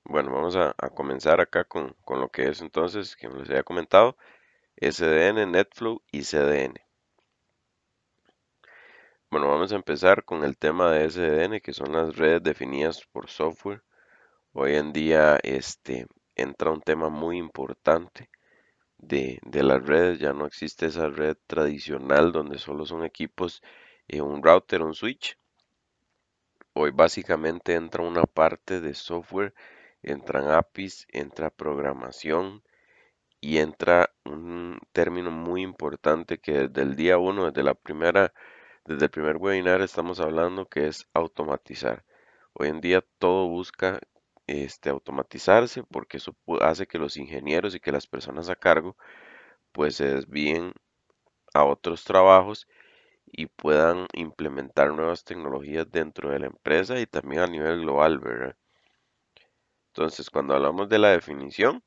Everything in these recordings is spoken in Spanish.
Bueno, vamos a comenzar acá con lo que es entonces, que les había comentado, SDN, NetFlow y CDN. Bueno, vamos a empezar con el tema de SDN, que son las redes definidas por software. Hoy en día, entra un tema muy importante de las redes. Ya no existe esa red tradicional donde solo son equipos, un router, un switch. Hoy básicamente entra una parte de software, entran APIs, entra programación y entra un término muy importante que desde el día uno, desde el primer webinar estamos hablando que es automatizar. Hoy en día todo busca automatizarse porque eso hace que los ingenieros y que las personas a cargo pues se desvíen a otros trabajos y puedan implementar nuevas tecnologías dentro de la empresa y también a nivel global, ¿verdad? Entonces, cuando hablamos de la definición,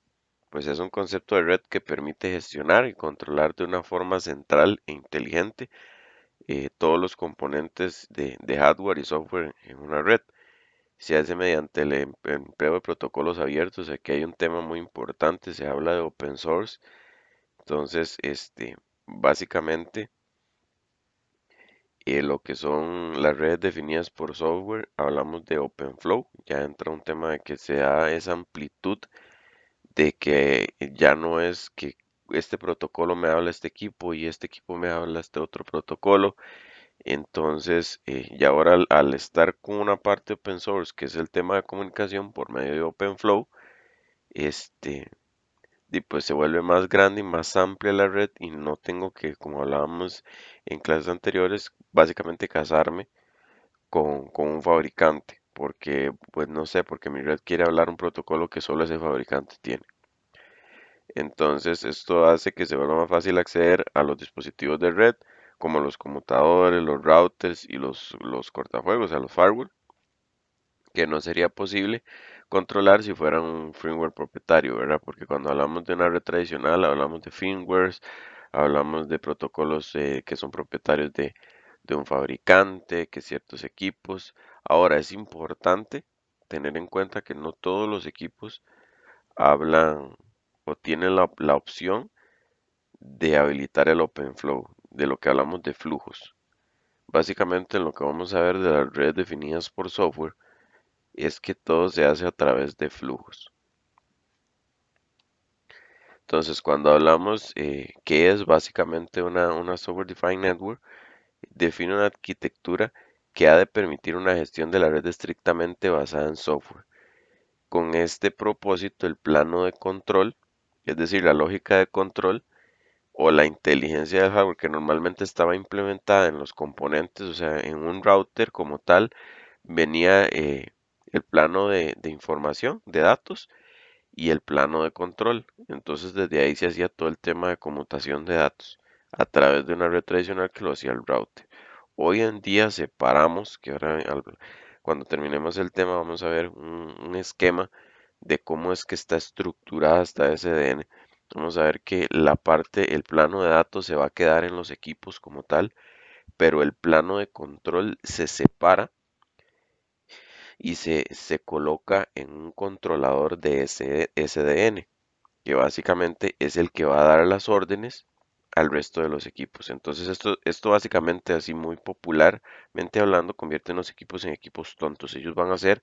pues es un concepto de red que permite gestionar y controlar de una forma central e inteligente todos los componentes de hardware y software en una red. Se hace mediante el empleo de protocolos abiertos. Aquí hay un tema muy importante, se habla de open source. Entonces, básicamente, lo que son las redes definidas por software, hablamos de OpenFlow. Ya entra un tema de que se da esa amplitud de que ya no es que este protocolo me habla a este equipo y este equipo me habla a este otro protocolo. Entonces, y ahora al estar con una parte open source, que es el tema de comunicación por medio de OpenFlow, este, y pues se vuelve más grande y más amplia la red y no tengo que, como hablábamos en clases anteriores, básicamente casarme con un fabricante, porque pues no sé, porque mi red quiere hablar un protocolo que solo ese fabricante tiene. Entonces, esto hace que se vuelva más fácil acceder a los dispositivos de red, como los conmutadores, los routers y los cortafuegos, a los firewall, que no sería posible controlar si fueran un firmware propietario, ¿verdad? Porque cuando hablamos de una red tradicional, hablamos de firmwares, hablamos de protocolos que son propietarios de un fabricante, que ciertos equipos. Ahora, es importante tener en cuenta que no todos los equipos hablan o tienen la opción de habilitar el OpenFlow, de lo que hablamos de flujos. Básicamente lo que vamos a ver de las redes definidas por software es que todo se hace a través de flujos. Entonces, cuando hablamos que es básicamente una Software Defined Network, define una arquitectura que ha de permitir una gestión de la red estrictamente basada en software. Con este propósito, el plano de control, es decir, la lógica de control, o la inteligencia del hardware que normalmente estaba implementada en los componentes, o sea, en un router como tal, venía el plano de información, de datos y el plano de control. Entonces, desde ahí se hacía todo el tema de conmutación de datos a través de una red tradicional que lo hacía el router. Hoy en día separamos, que ahora cuando terminemos el tema vamos a ver un esquema de cómo es que está estructurada esta SDN. Vamos a ver que la parte, el plano de datos se va a quedar en los equipos como tal, pero el plano de control se separa y se coloca en un controlador de SDN, que básicamente es el que va a dar las órdenes al resto de los equipos. Entonces esto básicamente así muy popularmente hablando convierte los equipos en equipos tontos. Ellos van a hacer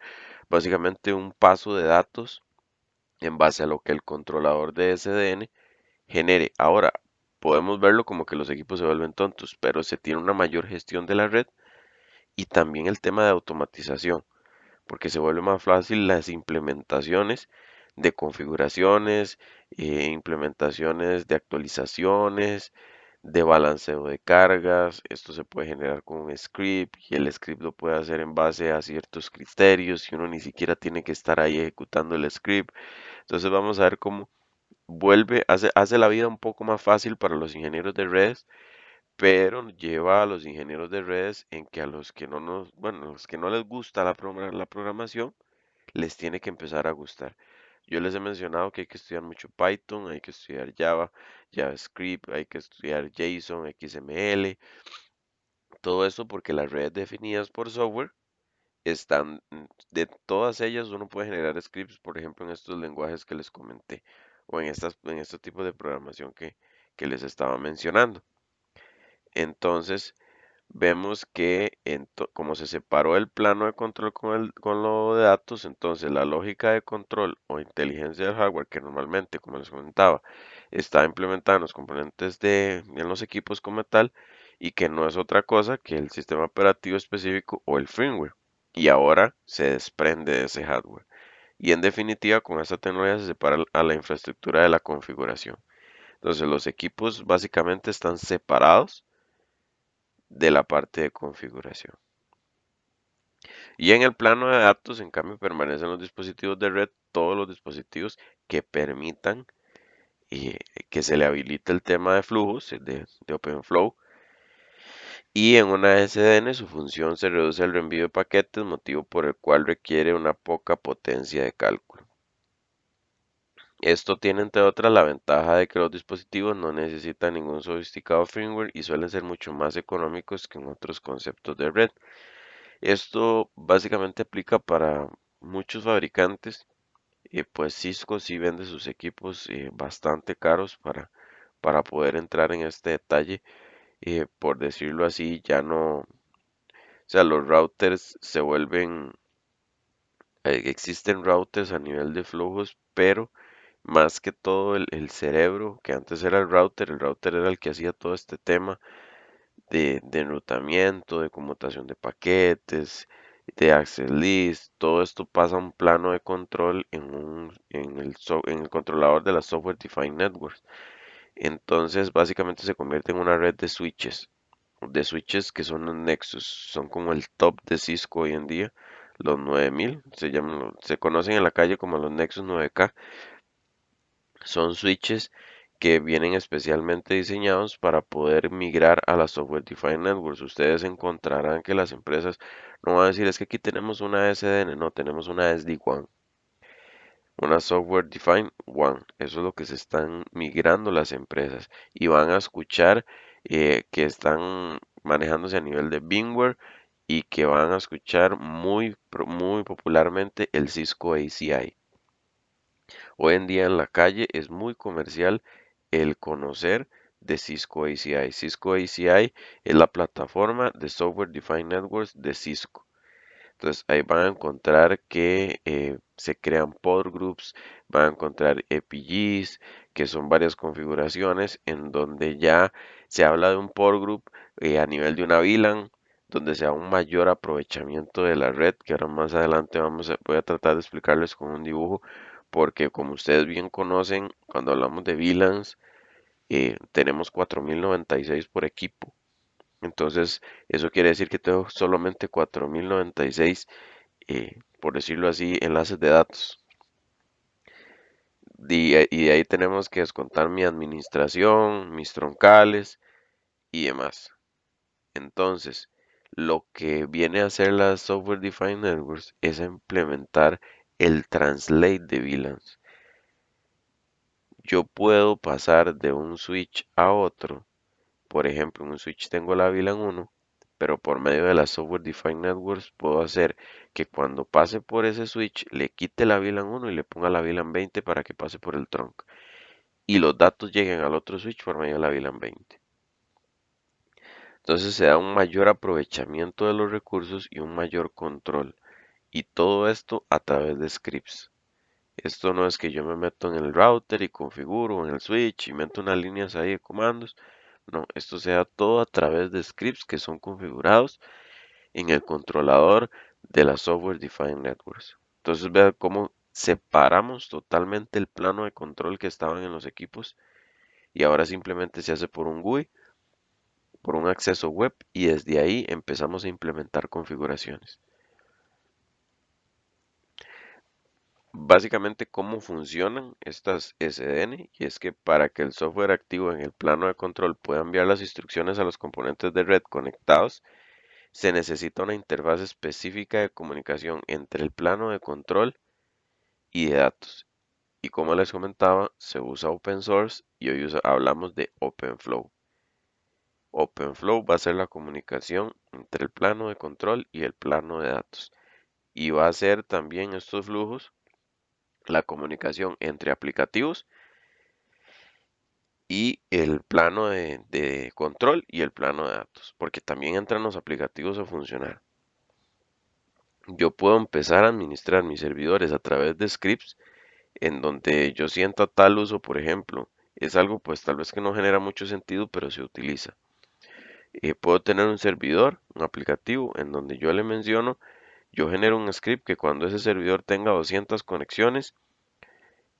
básicamente un paso de datos en base a lo que el controlador de SDN genere. Ahora, podemos verlo como que los equipos se vuelven tontos, pero se tiene una mayor gestión de la red y también el tema de automatización, porque se vuelve más fácil las implementaciones de configuraciones, implementaciones de actualizaciones, de balanceo de cargas. Esto se puede generar con un script y el script lo puede hacer en base a ciertos criterios y uno ni siquiera tiene que estar ahí ejecutando el script. Entonces vamos a ver cómo hace la vida un poco más fácil para los ingenieros de redes, pero lleva a los ingenieros de redes en que a los que no nos, bueno, a los que no les gusta la programación, les tiene que empezar a gustar. Yo les he mencionado que hay que estudiar mucho Python, hay que estudiar Java, JavaScript, hay que estudiar JSON, XML, todo eso porque las redes definidas por software están, de todas ellas uno puede generar scripts, por ejemplo, en estos lenguajes que les comenté, o en estos tipos de programación que les estaba mencionando. Entonces, vemos que como se separó el plano de control con lo de datos, entonces la lógica de control o inteligencia del hardware, que normalmente, como les comentaba, está implementada en los componentes en los equipos como tal, y que no es otra cosa que el sistema operativo específico o el firmware. Y ahora se desprende de ese hardware. Y en definitiva, con esta tecnología se separa a la infraestructura de la configuración. Entonces, los equipos básicamente están separados de la parte de configuración. Y en el plano de datos, en cambio, permanecen los dispositivos de red, todos los dispositivos que permitan eh, que se le habilite el tema de flujos de OpenFlow. Y en una SDN su función se reduce al reenvío de paquetes, motivo por el cual requiere una poca potencia de cálculo. Esto tiene entre otras la ventaja de que los dispositivos no necesitan ningún sofisticado firmware y suelen ser mucho más económicos que en otros conceptos de red. Esto básicamente aplica para muchos fabricantes. Pues Cisco sí vende sus equipos bastante caros para poder entrar en este detalle. Por decirlo así, ya no, o sea, los routers se vuelven, existen routers a nivel de flujos, pero más que todo el cerebro, que antes era el router era el que hacía todo este tema de enrutamiento, de conmutación de paquetes, de access list, todo esto pasa a un plano de control en el controlador de la Software Defined Networks. Entonces, básicamente se convierte en una red de switches que son los Nexus, son como el top de Cisco hoy en día, los 9000, se conocen en la calle como los Nexus 9K. Son switches que vienen especialmente diseñados para poder migrar a las Software Defined Networks. Ustedes encontrarán que las empresas no van a decir es que aquí tenemos una SDN, no, tenemos una SD-WAN, una Software Defined WAN. Eso es lo que se están migrando las empresas y van a escuchar que están manejándose a nivel de VMware y que van a escuchar muy popularmente el Cisco ACI. Hoy en día en la calle es muy comercial el conocer de Cisco ACI. Cisco ACI es la plataforma de Software Defined Networks de Cisco. Entonces ahí van a encontrar que se crean pod groups, van a encontrar EPGs, que son varias configuraciones en donde ya se habla de un pod group a nivel de una VLAN, donde sea un mayor aprovechamiento de la red, que ahora más adelante voy a tratar de explicarles con un dibujo, porque como ustedes bien conocen, cuando hablamos de VLANs, tenemos 4096 por equipo. Entonces, eso quiere decir que tengo solamente 4096, por decirlo así, enlaces de datos. Y de ahí tenemos que descontar mi administración, mis troncales y demás. Entonces, lo que viene a hacer la Software Defined Networks es a implementar el translate de VLANs. Yo puedo pasar de un switch a otro. Por ejemplo, en un switch tengo la VLAN 1, pero por medio de las Software Defined Networks puedo hacer que cuando pase por ese switch le quite la VLAN 1 y le ponga la VLAN 20 para que pase por el trunk. Y los datos lleguen al otro switch por medio de la VLAN 20. Entonces se da un mayor aprovechamiento de los recursos y un mayor control. Y todo esto a través de scripts. Esto no es que yo me meto en el router y configuro en el switch y meto unas líneas ahí de comandos. No, esto se da todo a través de scripts que son configurados en el controlador de la Software Defined Networks. Entonces vean cómo separamos totalmente el plano de control que estaban en los equipos y ahora simplemente se hace por un GUI, por un acceso web y desde ahí empezamos a implementar configuraciones. Básicamente cómo funcionan estas SDN y es que para que el software activo en el plano de control pueda enviar las instrucciones a los componentes de red conectados, se necesita una interfaz específica de comunicación entre el plano de control y de datos. Y como les comentaba, se usa open source y hoy hablamos de OpenFlow. OpenFlow va a ser la comunicación entre el plano de control y el plano de datos. y va a ser también estos flujos la comunicación entre aplicativos y el plano de control y el plano de datos, porque también entran los aplicativos a funcionar. Yo puedo empezar a administrar mis servidores a través de scripts en donde yo sienta tal uso, por ejemplo. Es algo pues tal vez que no genera mucho sentido, pero se utiliza. Puedo tener un servidor, un aplicativo, en donde yo le menciono, yo genero un script que cuando ese servidor tenga 200 conexiones,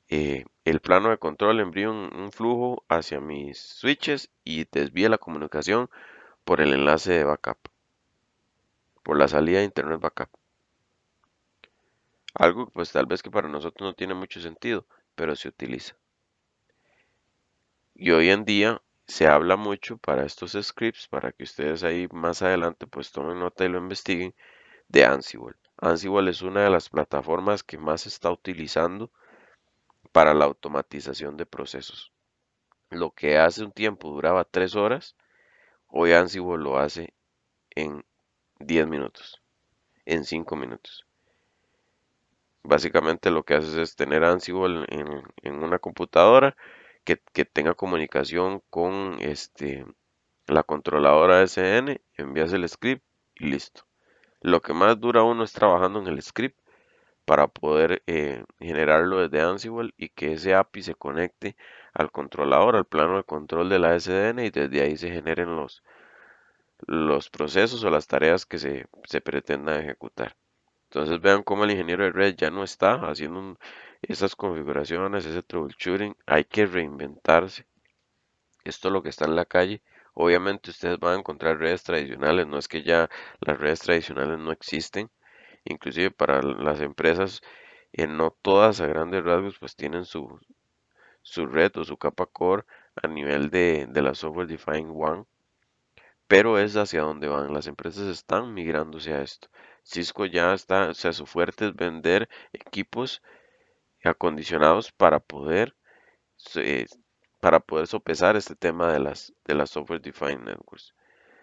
el plano de control envía un flujo hacia mis switches y desvía la comunicación por el enlace de backup, por la salida de internet backup. Algo pues tal vez que para nosotros no tiene mucho sentido, pero se utiliza. Y hoy en día se habla mucho para estos scripts, para que ustedes ahí más adelante pues tomen nota y lo investiguen, de Ansible. Ansible es una de las plataformas que más se está utilizando para la automatización de procesos. Lo que hace un tiempo duraba 3 horas, hoy Ansible lo hace en 10 minutos, en 5 minutos. Básicamente lo que haces es tener Ansible en una computadora que tenga comunicación con la controladora SN, envías el script y listo. Lo que más dura uno es trabajando en el script para poder generarlo desde Ansible y que ese API se conecte al controlador, al plano de control de la SDN y desde ahí se generen los procesos o las tareas que se pretendan ejecutar. Entonces vean cómo el ingeniero de red ya no está haciendo esas configuraciones, ese troubleshooting, hay que reinventarse. Esto es lo que está en la calle. Obviamente ustedes van a encontrar redes tradicionales, no es que ya las redes tradicionales no existen, inclusive para las empresas, no todas a grandes rasgos pues tienen su red o su capa core a nivel de la Software Defined One, pero es hacia donde van. Las empresas están migrándose a esto. Cisco ya está, o sea, su fuerte es vender equipos acondicionados eh, para poder sopesar este tema de las Software Defined Networks.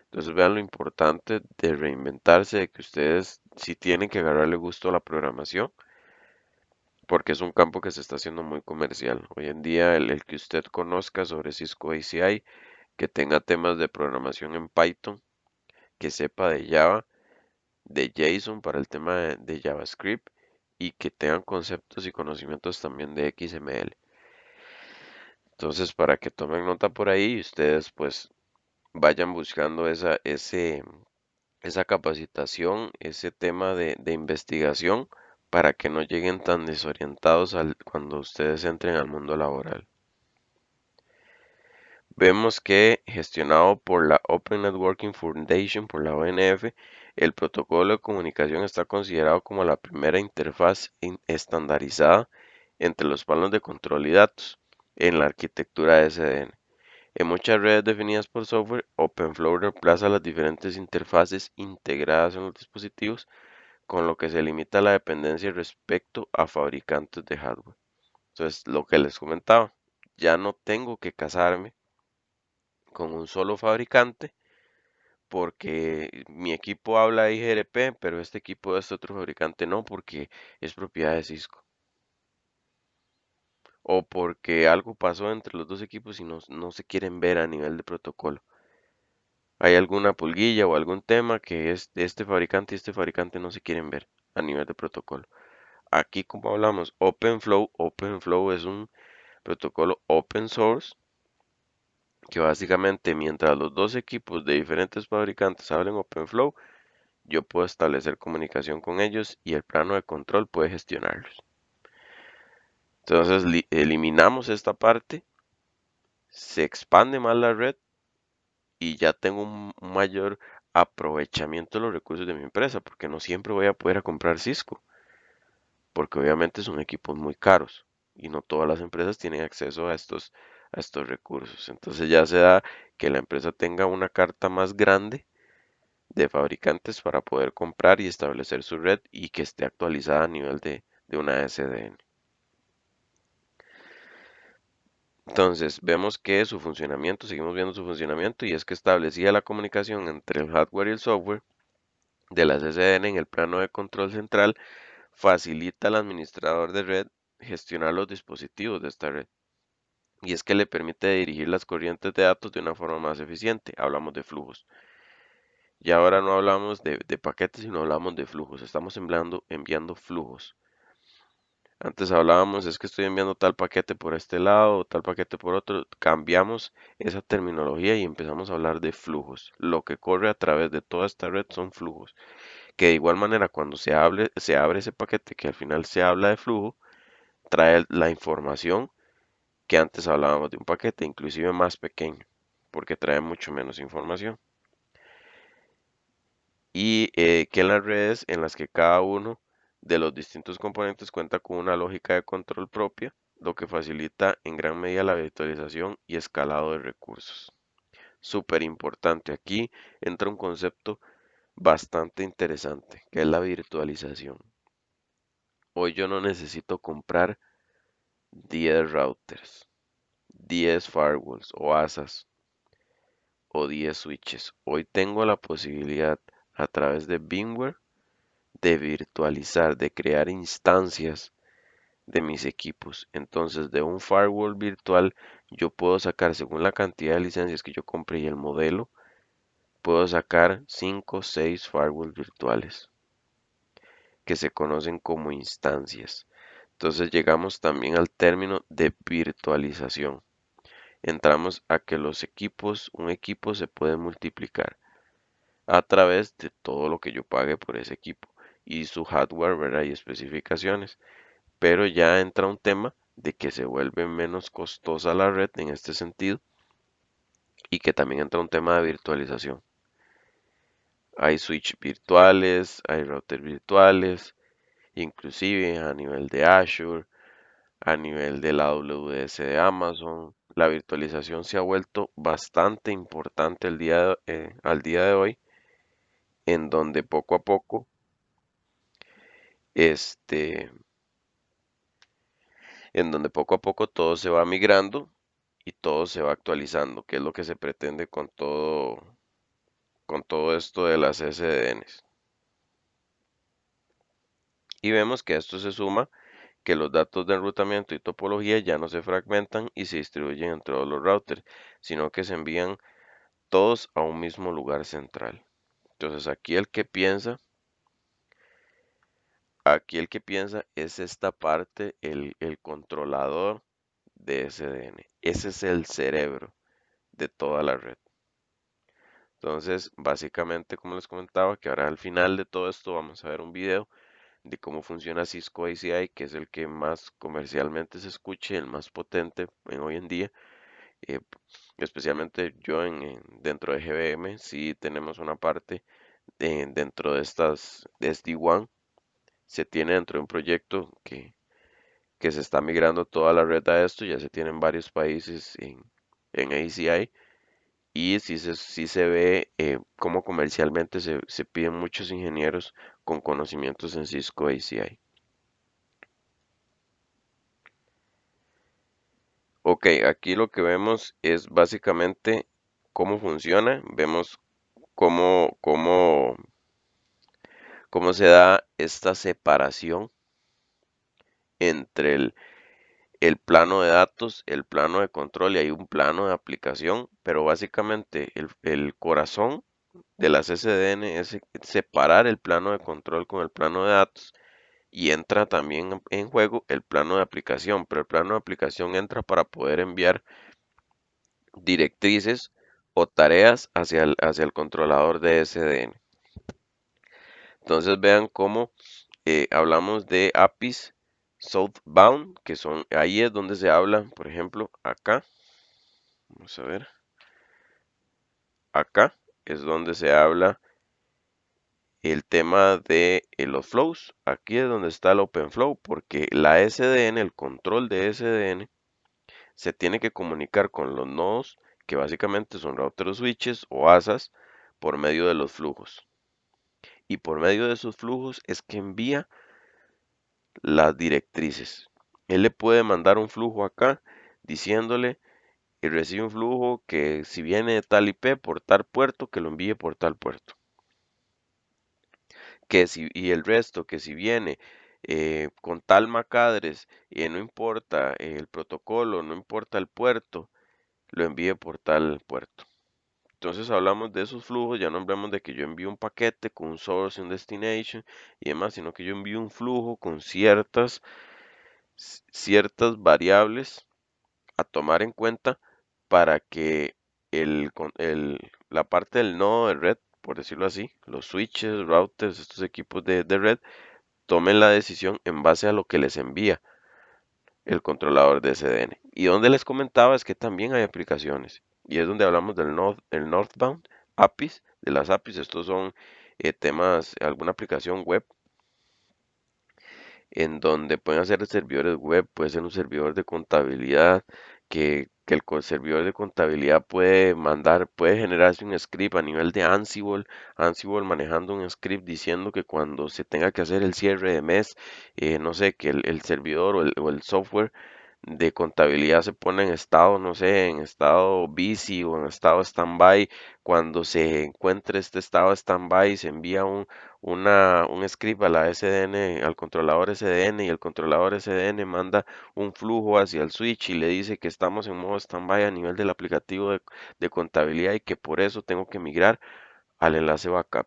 Entonces vean lo importante de reinventarse, de que ustedes si tienen que agarrarle gusto a la programación, porque es un campo que se está haciendo muy comercial. Hoy en día el que usted conozca sobre Cisco ACI, que tenga temas de programación en Python, que sepa de Java, de JSON para el tema de JavaScript y que tengan conceptos y conocimientos también de XML. Entonces, para que tomen nota por ahí, ustedes pues vayan buscando esa capacitación, ese tema de investigación para que no lleguen tan desorientados cuando ustedes entren al mundo laboral. Vemos que gestionado por la Open Networking Foundation, por la ONF, el protocolo de comunicación está considerado como la primera interfaz estandarizada entre los paneles de control y datos en la arquitectura de SDN. En muchas redes definidas por software, OpenFlow reemplaza las diferentes interfaces integradas en los dispositivos, con lo que se limita la dependencia respecto a fabricantes de hardware. Entonces, lo que les comentaba, ya no tengo que casarme con un solo fabricante porque mi equipo habla IGRP, pero este equipo de este otro fabricante no, porque es propiedad de Cisco. O porque algo pasó entre los dos equipos y no se quieren ver a nivel de protocolo. Hay alguna pulguilla o algún tema que es de este fabricante y este fabricante no se quieren ver a nivel de protocolo. Aquí como hablamos, OpenFlow es un protocolo open source que básicamente mientras los dos equipos de diferentes fabricantes hablen OpenFlow, yo puedo establecer comunicación con ellos y el plano de control puede gestionarlos. Entonces eliminamos esta parte, se expande más la red y ya tengo un mayor aprovechamiento de los recursos de mi empresa, porque no siempre voy a poder comprar Cisco, porque obviamente son equipos muy caros y no todas las empresas tienen acceso a estos recursos. Entonces ya se da que la empresa tenga una carta más grande de fabricantes para poder comprar y establecer su red y que esté actualizada a nivel de una SDN. Entonces, vemos que su funcionamiento, seguimos viendo su funcionamiento y es que establecía la comunicación entre el hardware y el software de las SDN en el plano de control central facilita al administrador de red gestionar los dispositivos de esta red. Y es que le permite dirigir las corrientes de datos de una forma más eficiente. Hablamos de flujos. Y ahora no hablamos de paquetes, sino hablamos de flujos. Estamos enviando flujos. Antes hablábamos, es que estoy enviando tal paquete por este lado, tal paquete por otro. Cambiamos esa terminología y empezamos a hablar de flujos. Lo que corre a través de toda esta red son flujos. Que de igual manera, cuando se abre ese paquete, que al final se habla de flujo, trae la información que antes hablábamos de un paquete, inclusive más pequeño, porque trae mucho menos información. Y que en las redes en las que cada uno de los distintos componentes cuenta con una lógica de control propia, lo que facilita en gran medida la virtualización y escalado de recursos. Súper importante, aquí entra un concepto bastante interesante, que es la virtualización. Hoy yo no necesito comprar 10 routers, 10 firewalls o ASAs o 10 switches. Hoy tengo la posibilidad a través de VMware de virtualizar, de crear instancias de mis equipos. Entonces, de un firewall virtual, yo puedo sacar, según la cantidad de licencias que yo compre y el modelo, puedo sacar 5 o 6 firewalls virtuales que se conocen como instancias. Entonces llegamos también al término de virtualización. Entramos a que un equipo se puede multiplicar a través de todo lo que yo pague por ese equipo y su hardware, ¿verdad? Y especificaciones. Pero ya entra un tema de que se vuelve menos costosa la red en este sentido y que también entra un tema de virtualización. Hay switch virtuales, hay router virtuales, inclusive a nivel de Azure, a nivel de la AWS de Amazon. La virtualización se ha vuelto bastante importante al día de hoy, en donde poco a poco, este, en donde poco a poco todo se va migrando y todo se va actualizando, que es lo que se pretende con todo esto de las SDNs. Y vemos que a esto se suma que los datos de enrutamiento y topología ya no se fragmentan y se distribuyen en todos los routers, sino que se envían todos a un mismo lugar central. Entonces aquí el que piensa es esta parte, el controlador de SDN. Ese es el cerebro de toda la red. Entonces, básicamente, como les comentaba, que ahora al final de todo esto vamos a ver un video de cómo funciona Cisco ACI, que es el que más comercialmente se escuche, el más potente en hoy en día. eh, Especialmente yo dentro de GBM, sí tenemos una parte dentro de de SD-WAN, se tiene dentro de un proyecto que se está migrando toda la red a esto, ya se tiene en varios países en ACI. Y sí se ve cómo comercialmente se piden muchos ingenieros con conocimientos en Cisco ACI. Ok, aquí lo que vemos es básicamente cómo funciona. Vemos cómo se da esta separación entre el plano de datos, el plano de control y hay un plano de aplicación, pero básicamente el corazón de las SDN es separar el plano de control con el plano de datos y entra también en juego el plano de aplicación, pero el plano de aplicación entra para poder enviar directrices o tareas hacia el controlador de SDN. Entonces vean cómo hablamos de APIs southbound, que son, ahí es donde se habla, por ejemplo, acá, vamos a ver, acá es donde se habla el tema de los flows. Aquí es donde está el OpenFlow, porque la SDN, el control de SDN, se tiene que comunicar con los nodos, que básicamente son routers switches o ASAs, por medio de los flujos. Y por medio de esos flujos es que envía las directrices. Él le puede mandar un flujo acá diciéndole y recibe un flujo que si viene de tal IP por tal puerto, que lo envíe por tal puerto. y el resto, que si viene con tal MAC address, no importa el protocolo, no importa el puerto, lo envíe por tal puerto. Entonces hablamos de esos flujos, ya no hablamos de que yo envío un paquete con un source, un destination y demás, sino que yo envío un flujo con ciertas variables a tomar en cuenta para que la parte del nodo de red, por decirlo así, los switches, routers, estos equipos de red, tomen la decisión en base a lo que les envía el controlador de SDN. Y donde les comentaba es que también hay aplicaciones. Y es donde hablamos el Northbound APIs, de las APIs. Estos son temas, alguna aplicación web en donde pueden hacer servidores web, puede ser un servidor de contabilidad, que servidor de contabilidad puede mandar, puede generarse un script a nivel de Ansible, Ansible manejando un script diciendo que cuando se tenga que hacer el cierre de mes, no sé, que el servidor o el software de contabilidad se pone en estado, no sé, en estado busy o en estado standby. Cuando se encuentre este estado standby, se envía un script a la SDN, al controlador SDN, y el controlador SDN manda un flujo hacia el switch y le dice que estamos en modo standby a nivel del aplicativo de contabilidad y que por eso tengo que migrar al enlace backup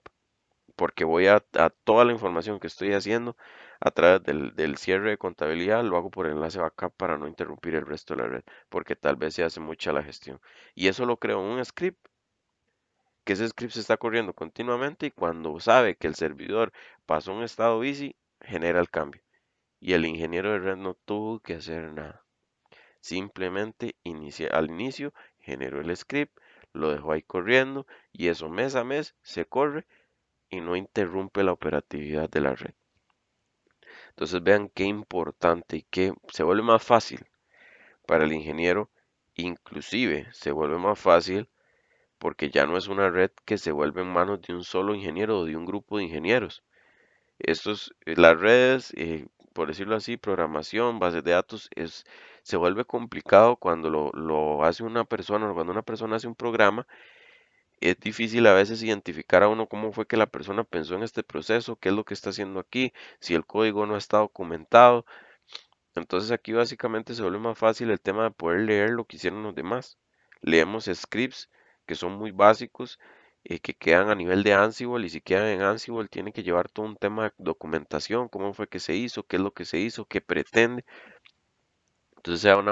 porque voy a toda la información que estoy haciendo a través del cierre de contabilidad, lo hago por enlace backup para no interrumpir el resto de la red, porque tal vez se hace mucha la gestión. Y eso lo creo en un script, que ese script se está corriendo continuamente y cuando sabe que el servidor pasó un estado busy, genera el cambio. Y el ingeniero de red no tuvo que hacer nada. Simplemente al inicio generó el script, lo dejó ahí corriendo y eso mes a mes se corre y no interrumpe la operatividad de la red. Entonces vean qué importante y que se vuelve más fácil para el ingeniero, inclusive se vuelve más fácil porque ya no es una red que se vuelve en manos de un solo ingeniero o de un grupo de ingenieros. Las redes, por decirlo así, programación, bases de datos, se vuelve complicado cuando lo hace una persona, o cuando una persona hace un programa es difícil a veces identificar a uno cómo fue que la persona pensó en este proceso, qué es lo que está haciendo aquí, si el código no está documentado. Entonces aquí básicamente se vuelve más fácil el tema de poder leer lo que hicieron los demás. Leemos scripts que son muy básicos, que quedan a nivel de Ansible y si quedan en Ansible tienen que llevar todo un tema de documentación, cómo fue que se hizo, qué es lo que se hizo, qué pretende. Entonces se da un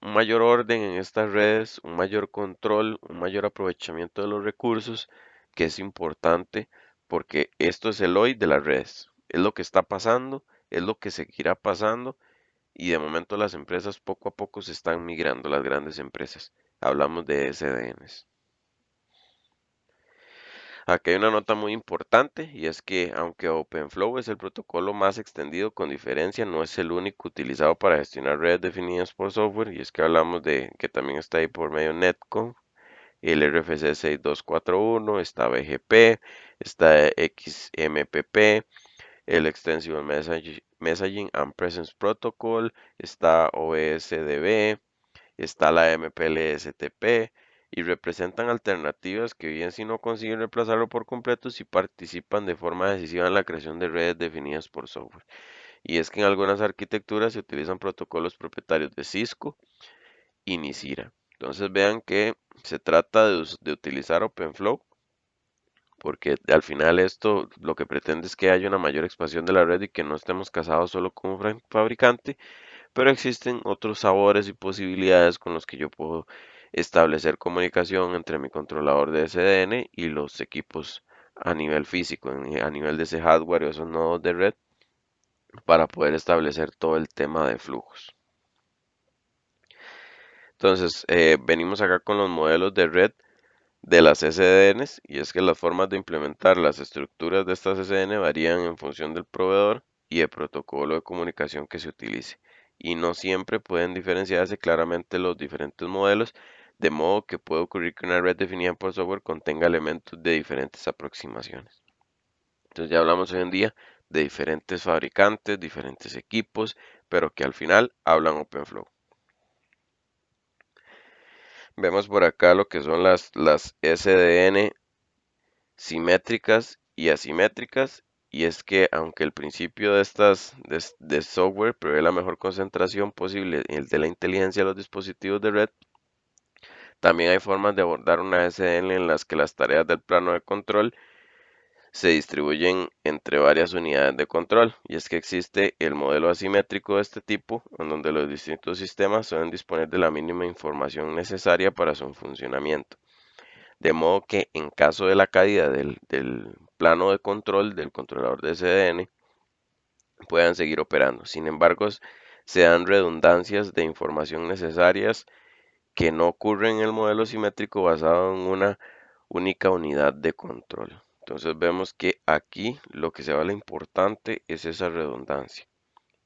mayor orden en estas redes, un mayor control, un mayor aprovechamiento de los recursos, que es importante porque esto es el hoy de las redes. Es lo que está pasando, es lo que seguirá pasando y de momento las empresas poco a poco se están migrando, las grandes empresas. Hablamos de SDNs. Aquí hay una nota muy importante y es que aunque OpenFlow es el protocolo más extendido con diferencia, no es el único utilizado para gestionar redes definidas por software y es que hablamos de que también está ahí por medio Netconf, el RFC 6241, está BGP, está XMPP, el Extensible Messaging and Presence Protocol, está OSDB, está la MPLS-TP y representan alternativas que bien si no consiguen reemplazarlo por completo si participan de forma decisiva en la creación de redes definidas por software. Y es que en algunas arquitecturas se utilizan protocolos propietarios de Cisco y Nicira. Entonces vean que se trata de utilizar OpenFlow porque al final esto lo que pretende es que haya una mayor expansión de la red y que no estemos casados solo con un fabricante, pero existen otros sabores y posibilidades con los que yo puedo establecer comunicación entre mi controlador de SDN y los equipos a nivel físico, a nivel de ese hardware o esos nodos de red, para poder establecer todo el tema de flujos. Entonces, venimos acá con los modelos de red de las SDNs y es que las formas de implementar las estructuras de estas SDN varían en función del proveedor y el protocolo de comunicación que se utilice y no siempre pueden diferenciarse claramente los diferentes modelos, de modo que puede ocurrir que una red definida por software contenga elementos de diferentes aproximaciones. Entonces ya hablamos hoy en día de diferentes fabricantes, diferentes equipos, pero que al final hablan OpenFlow. Vemos por acá lo que son las SDN simétricas y asimétricas, y es que aunque el principio de estas de software prevé la mejor concentración posible de la inteligencia de los dispositivos de red, también hay formas de abordar una SDN en las que las tareas del plano de control se distribuyen entre varias unidades de control, y es que existe el modelo asimétrico de este tipo, en donde los distintos sistemas suelen disponer de la mínima información necesaria para su funcionamiento. De modo que en caso de la caída del plano de control del controlador de SDN, puedan seguir operando. Sin embargo, se dan redundancias de información necesarias que no ocurren en el modelo simétrico basado en una única unidad de control. Entonces vemos que aquí lo que se vale importante es esa redundancia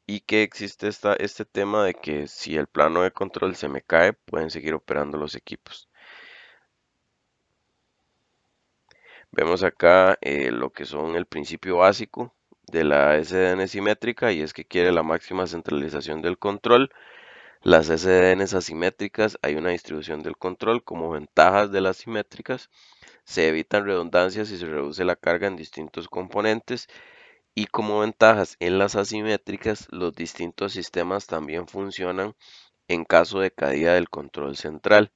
y que existe este tema de que si el plano de control se me cae, pueden seguir operando los equipos. Vemos acá lo que son el principio básico de la SDN simétrica, y es que quiere la máxima centralización del control. Las SDNs asimétricas, hay una distribución del control. Como ventajas de las simétricas, se evitan redundancias y se reduce la carga en distintos componentes. Y como ventajas en las asimétricas, los distintos sistemas también funcionan en caso de caída del control central.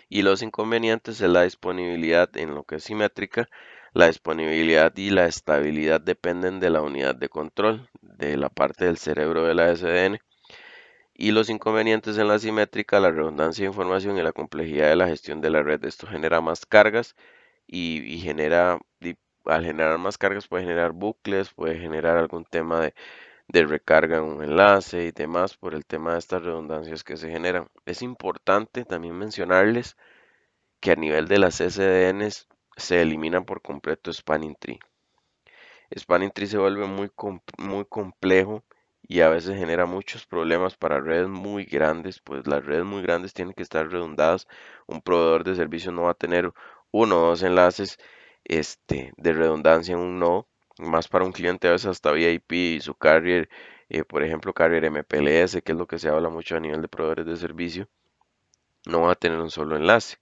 Y los inconvenientes es la disponibilidad en lo que es simétrica. La disponibilidad y la estabilidad dependen de la unidad de control, de la parte del cerebro de la SDN. Y los inconvenientes en la simétrica, la redundancia de información y la complejidad de la gestión de la red. Esto genera más cargas y al generar más cargas puede generar bucles, puede generar algún tema de recarga en un enlace y demás por el tema de estas redundancias que se generan. Es importante también mencionarles que a nivel de las SDNs se eliminan por completo Spanning Tree. Spanning Tree se vuelve muy complejo y a veces genera muchos problemas para redes muy grandes, pues las redes muy grandes tienen que estar redundadas. Un proveedor de servicio no va a tener uno o dos enlaces de redundancia en un nodo, más para un cliente a veces hasta VIP y su carrier, por ejemplo, carrier MPLS, que es lo que se habla mucho a nivel de proveedores de servicio, no va a tener un solo enlace.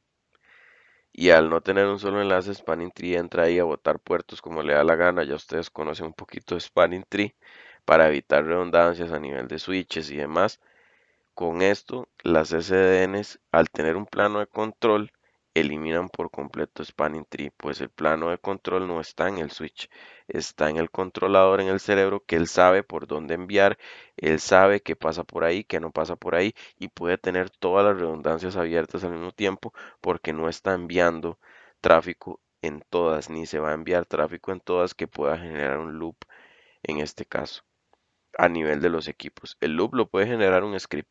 Y al no tener un solo enlace, Spanning Tree entra ahí a botar puertos como le da la gana. Ya ustedes conocen un poquito de Spanning Tree para evitar redundancias a nivel de switches y demás. Con esto, las SDNs, al tener un plano de control, eliminan por completo Spanning Tree, pues el plano de control no está en el switch, está en el controlador, en el cerebro, que él sabe por dónde enviar, él sabe qué pasa por ahí, qué no pasa por ahí, y puede tener todas las redundancias abiertas al mismo tiempo, porque no está enviando tráfico en todas, ni se va a enviar tráfico en todas que pueda generar un loop en este caso, a nivel de los equipos. El loop lo puede generar un script,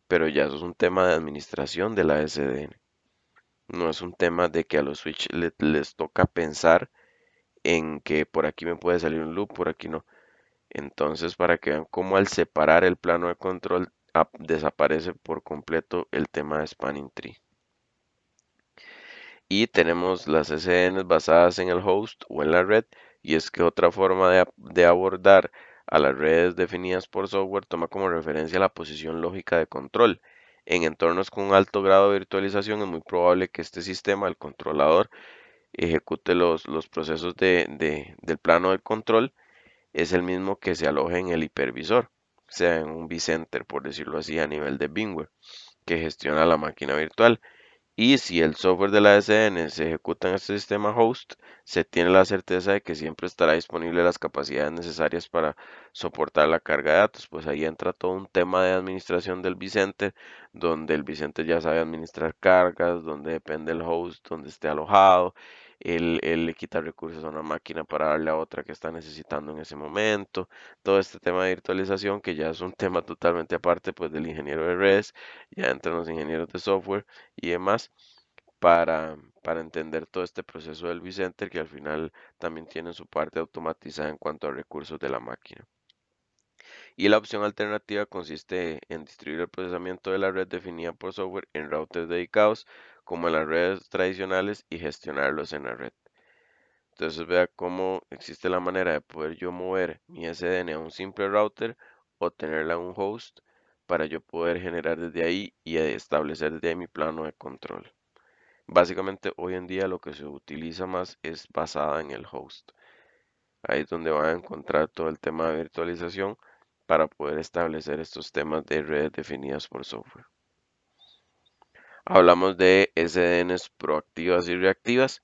pero ya eso es un tema de administración de la SDN. No es un tema de que a los switch les toca pensar en que por aquí me puede salir un loop, por aquí no. Entonces, para que vean cómo al separar el plano de control desaparece por completo el tema de Spanning Tree. Y tenemos las SDNs basadas en el host o en la red, y es que otra forma de abordar a las redes definidas por software toma como referencia la posición lógica de control. En entornos con un alto grado de virtualización es muy probable que este sistema, el controlador, ejecute los procesos del plano de control, es el mismo que se aloja en el hipervisor, sea en un vCenter, por decirlo así, a nivel de VMware, que gestiona la máquina virtual. Y si el software de la SDN se ejecuta en este sistema host, se tiene la certeza de que siempre estará disponible las capacidades necesarias para soportar la carga de datos. Pues ahí entra todo un tema de administración del vCenter, donde el vCenter ya sabe administrar cargas, donde depende el host, donde esté alojado. Él le quita recursos a una máquina para darle a otra que está necesitando en ese momento. Todo este tema de virtualización, que ya es un tema totalmente aparte pues del ingeniero de redes, ya entran los ingenieros de software y demás para entender todo este proceso del vCenter, que al final también tiene su parte automatizada en cuanto a recursos de la máquina. Y la opción alternativa consiste en distribuir el procesamiento de la red definida por software en routers dedicados, como en las redes tradicionales, y gestionarlos en la red. Entonces vea cómo existe la manera de poder yo mover mi SDN a un simple router o tenerla en un host para yo poder generar desde ahí y establecer desde ahí mi plano de control. Básicamente hoy en día lo que se utiliza más es basada en el host. Ahí es donde van a encontrar todo el tema de virtualización para poder establecer estos temas de redes definidas por software. Hablamos de SDNs proactivas y reactivas,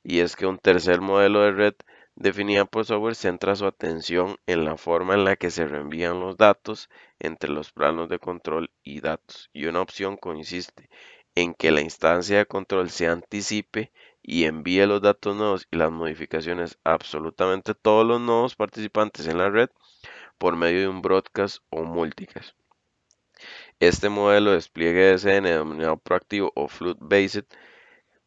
y es que un tercer modelo de red definida por software centra su atención en la forma en la que se reenvían los datos entre los planos de control y datos, y una opción consiste en que la instancia de control se anticipe y envíe los datos nuevos y las modificaciones a absolutamente todos los nodos participantes en la red por medio de un broadcast o multicast. Este modelo de despliegue de SDN denominado proactivo o flood-based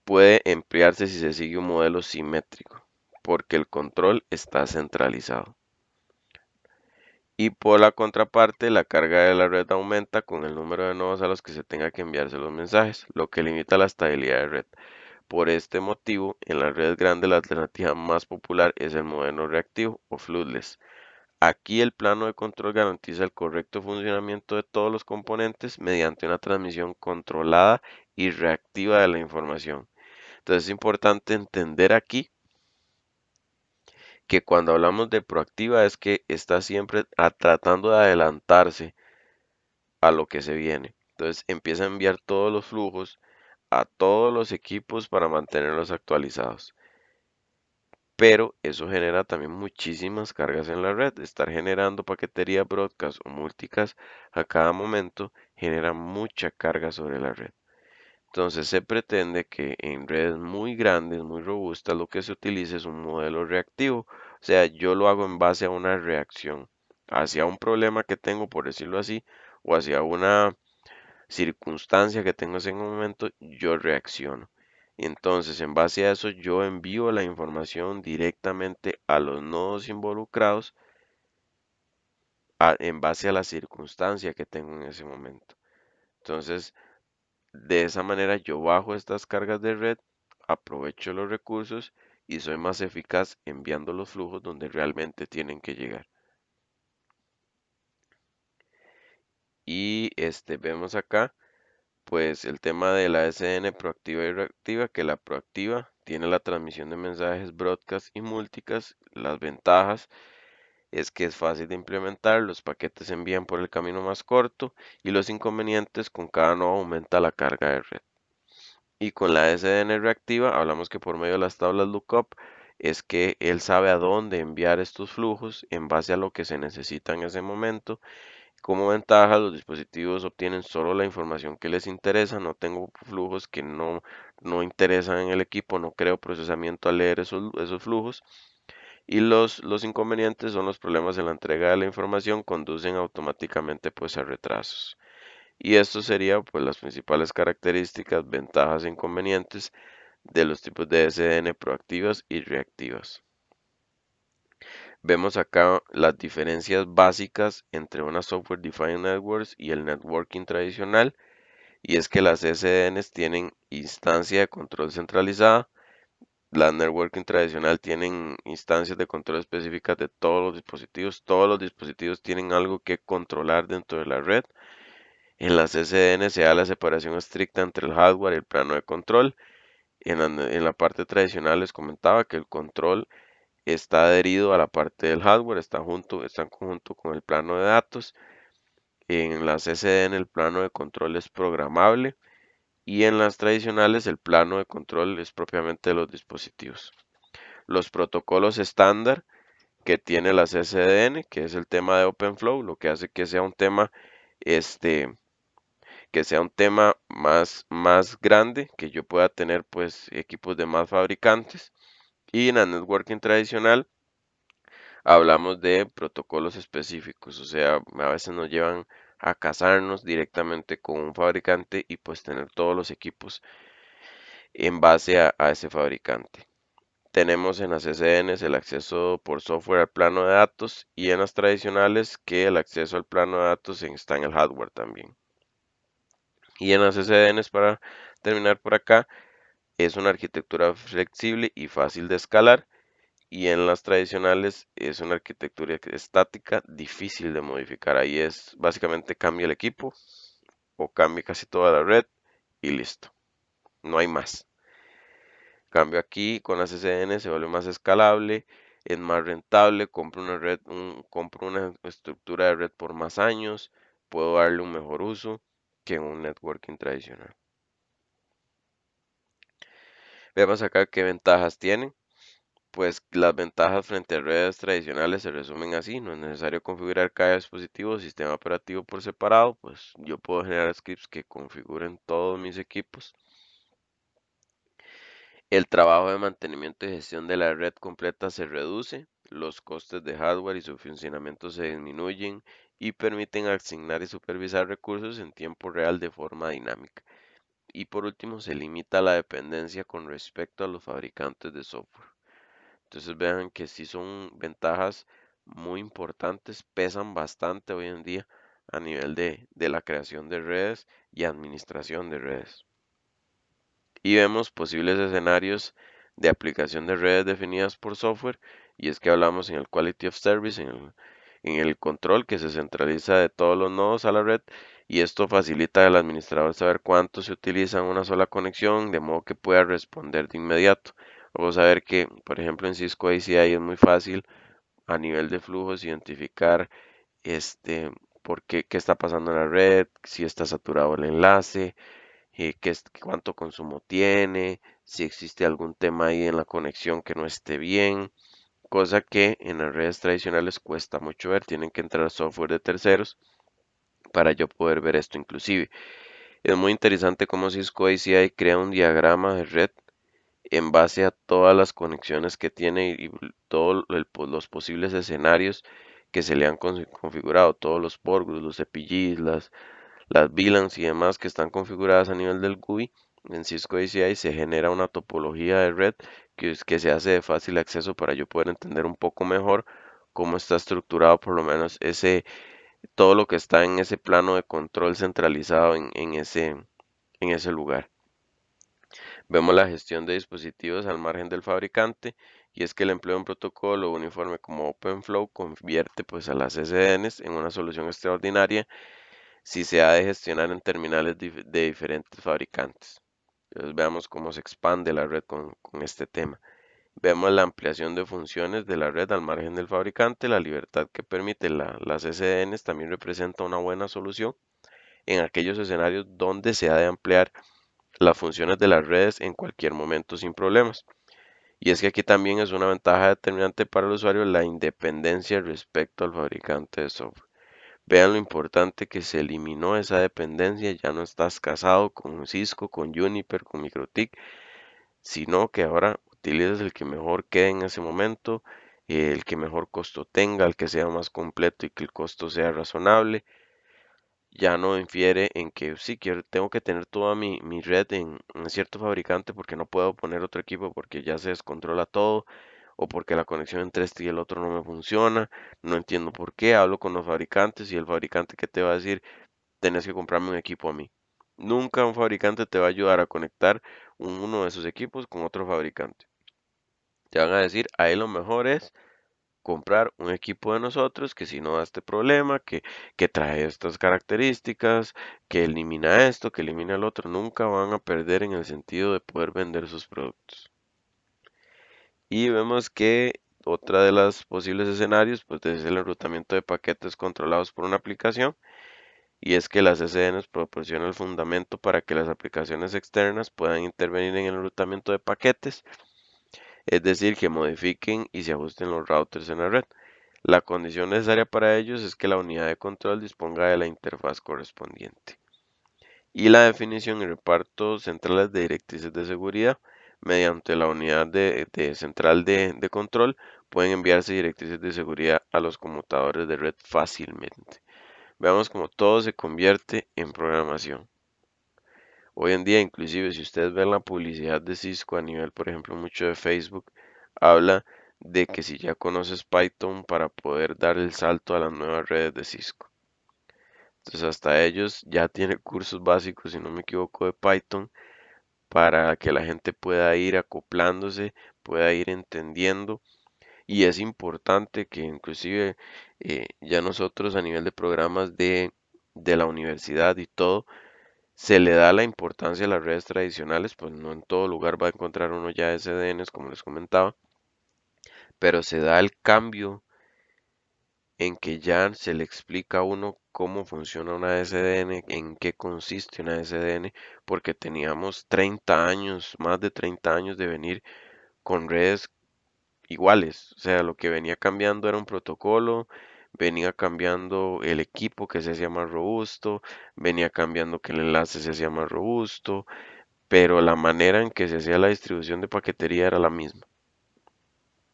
puede emplearse si se sigue un modelo simétrico, porque el control está centralizado. Y por la contraparte, la carga de la red aumenta con el número de nodos a los que se tenga que enviarse los mensajes, lo que limita la estabilidad de red. Por este motivo, en las redes grandes la alternativa más popular es el modelo reactivo o floodless. Aquí el plano de control garantiza el correcto funcionamiento de todos los componentes mediante una transmisión controlada y reactiva de la información. Entonces es importante entender aquí que cuando hablamos de proactiva es que está siempre tratando de adelantarse a lo que se viene. Entonces empieza a enviar todos los flujos a todos los equipos para mantenerlos actualizados. Pero eso genera también muchísimas cargas en la red. Estar generando paquetería broadcast o multicast a cada momento genera mucha carga sobre la red. Entonces se pretende que en redes muy grandes, muy robustas, lo que se utilice es un modelo reactivo. O sea, yo lo hago en base a una reacción hacia un problema que tengo, por decirlo así, o hacia una circunstancia que tengo en ese momento, yo reacciono. Entonces, en base a eso, yo envío la información directamente a los nodos involucrados en base a la circunstancia que tengo en ese momento. Entonces, de esa manera yo bajo estas cargas de red, aprovecho los recursos y soy más eficaz enviando los flujos donde realmente tienen que llegar. Y vemos acá pues el tema de la SN proactiva y reactiva, que la proactiva tiene la transmisión de mensajes broadcast y multicast. Las ventajas es que es fácil de implementar, los paquetes se envían por el camino más corto y los inconvenientes con cada nodo aumenta la carga de red. Y con la SDN reactiva, hablamos que por medio de las tablas lookup es que él sabe a dónde enviar estos flujos en base a lo que se necesita en ese momento. Como ventaja, los dispositivos obtienen solo la información que les interesa, no tengo flujos que no interesan en el equipo, no creo procesamiento al leer esos flujos. Y los inconvenientes son los problemas en la entrega de la información, conducen automáticamente pues a retrasos. Y esto sería pues las principales características, ventajas e inconvenientes de los tipos de SDN proactivas y reactivas. Vemos acá las diferencias básicas entre una Software Defined Networks y el networking tradicional, y es que las SDNs tienen instancia de control centralizada, la networking tradicional tienen instancias de control específicas de todos los dispositivos tienen algo que controlar dentro de la red. En las SDN se da la separación estricta entre el hardware y el plano de control. En la parte tradicional les comentaba que el control está adherido a la parte del hardware, está en conjunto con el plano de datos. En las SDN el plano de control es programable y en las tradicionales el plano de control es propiamente de los dispositivos. Los protocolos estándar que tiene las SDN, que es el tema de OpenFlow, lo que hace que sea un tema, este, que sea un tema más grande, que yo pueda tener pues equipos de más fabricantes. Y en la networking tradicional hablamos de protocolos específicos, o sea, a veces nos llevan a casarnos directamente con un fabricante y pues tener todos los equipos en base a ese fabricante. Tenemos en las SDNs el acceso por software al plano de datos y en las tradicionales que el acceso al plano de datos está en el hardware también. Y en las SDNs, para terminar por acá, es una arquitectura flexible y fácil de escalar. Y en las tradicionales es una arquitectura estática difícil de modificar. Ahí es básicamente cambia el equipo o cambia casi toda la red y listo. No hay más. Cambio aquí con las CCN se vuelve más escalable, es más rentable, compro una red, compro una estructura de red por más años, puedo darle un mejor uso que en un networking tradicional. Veamos acá qué ventajas tienen. Pues las ventajas frente a redes tradicionales se resumen así, no es necesario configurar cada dispositivo o sistema operativo por separado, pues yo puedo generar scripts que configuren todos mis equipos. El trabajo de mantenimiento y gestión de la red completa se reduce, los costes de hardware y su funcionamiento se disminuyen y permiten asignar y supervisar recursos en tiempo real de forma dinámica. Y por último, se limita la dependencia con respecto a los fabricantes de software. Entonces vean que sí son ventajas muy importantes, pesan bastante hoy en día a nivel de la creación de redes y administración de redes. Y vemos posibles escenarios de aplicación de redes definidas por software, y es que hablamos en el Quality of Service, en el control que se centraliza de todos los nodos a la red, y esto facilita al administrador saber cuánto se utiliza en una sola conexión, de modo que pueda responder de inmediato. Vamos a ver que, por ejemplo, en Cisco ACI es muy fácil a nivel de flujos identificar este, qué está pasando en la red, si está saturado el enlace, cuánto consumo tiene, si existe algún tema ahí en la conexión que no esté bien, cosa que en las redes tradicionales cuesta mucho ver, tienen que entrar software de terceros para yo poder ver esto inclusive. Es muy interesante cómo Cisco ACI crea un diagrama de red en base a todas las conexiones que tiene y todos los posibles escenarios que se le han configurado, todos los port groups, los CPGs, las VLANs y demás que están configuradas a nivel del GUI. En Cisco ACI se genera una topología de red que se hace de fácil acceso para yo poder entender un poco mejor cómo está estructurado por lo menos todo lo que está en ese plano de control centralizado en ese lugar. Vemos la gestión de dispositivos al margen del fabricante, y es que el empleo de un protocolo uniforme como OpenFlow convierte pues a las SDNs en una solución extraordinaria si se ha de gestionar en terminales de diferentes fabricantes. Entonces veamos cómo se expande la red con este tema. Vemos la ampliación de funciones de la red al margen del fabricante, la libertad que permite las SDNs también representa una buena solución en aquellos escenarios donde se ha de ampliar las funciones de las redes en cualquier momento sin problemas. Y es que aquí también es una ventaja determinante para el usuario la independencia respecto al fabricante de software. Vean lo importante que se eliminó esa dependencia, ya no estás casado con Cisco, con Juniper, con MikroTik, sino que ahora utilizas el que mejor quede en ese momento, el que mejor costo tenga, el que sea más completo y que el costo sea razonable. Ya no infiere en que sí, tengo que tener toda mi red en cierto fabricante porque no puedo poner otro equipo porque ya se descontrola todo o porque la conexión entre este y el otro no me funciona, no entiendo por qué, hablo con los fabricantes y el fabricante que te va a decir, tenés que comprarme un equipo a mí. Nunca un fabricante te va a ayudar a conectar uno de sus equipos con otro fabricante. Te van a decir, ahí lo mejor es comprar un equipo de nosotros que si no da este problema, que trae estas características, que elimina esto, que elimina el otro, nunca van a perder en el sentido de poder vender sus productos. Y vemos que otra de los posibles escenarios pues es el enrutamiento de paquetes controlados por una aplicación, y es que las SDNs proporcionan el fundamento para que las aplicaciones externas puedan intervenir en el enrutamiento de paquetes, es decir, que modifiquen y se ajusten los routers en la red. La condición necesaria para ellos es que la unidad de control disponga de la interfaz correspondiente. Y la definición y reparto centrales de directrices de seguridad. Mediante la unidad de central de control pueden enviarse directrices de seguridad a los conmutadores de red fácilmente. Veamos cómo todo se convierte en programación. Hoy en día, inclusive, si ustedes ven la publicidad de Cisco a nivel, por ejemplo, mucho de Facebook, habla de que si ya conoces Python para poder dar el salto a las nuevas redes de Cisco. Entonces, hasta ellos ya tienen cursos básicos, si no me equivoco, de Python para que la gente pueda ir acoplándose, pueda ir entendiendo. Y es importante que inclusive ya nosotros a nivel de programas de la universidad y todo, Se le da la importancia a las redes tradicionales, pues no en todo lugar va a encontrar uno ya SDNs, como les comentaba, pero se da el cambio en que ya se le explica a uno cómo funciona una SDN, en qué consiste una SDN, porque teníamos 30 años, más de 30 años de venir con redes iguales, o sea, lo que venía cambiando era un protocolo, venía cambiando el equipo que se hacía más robusto, venía cambiando que el enlace se hacía más robusto, pero la manera en que se hacía la distribución de paquetería era la misma.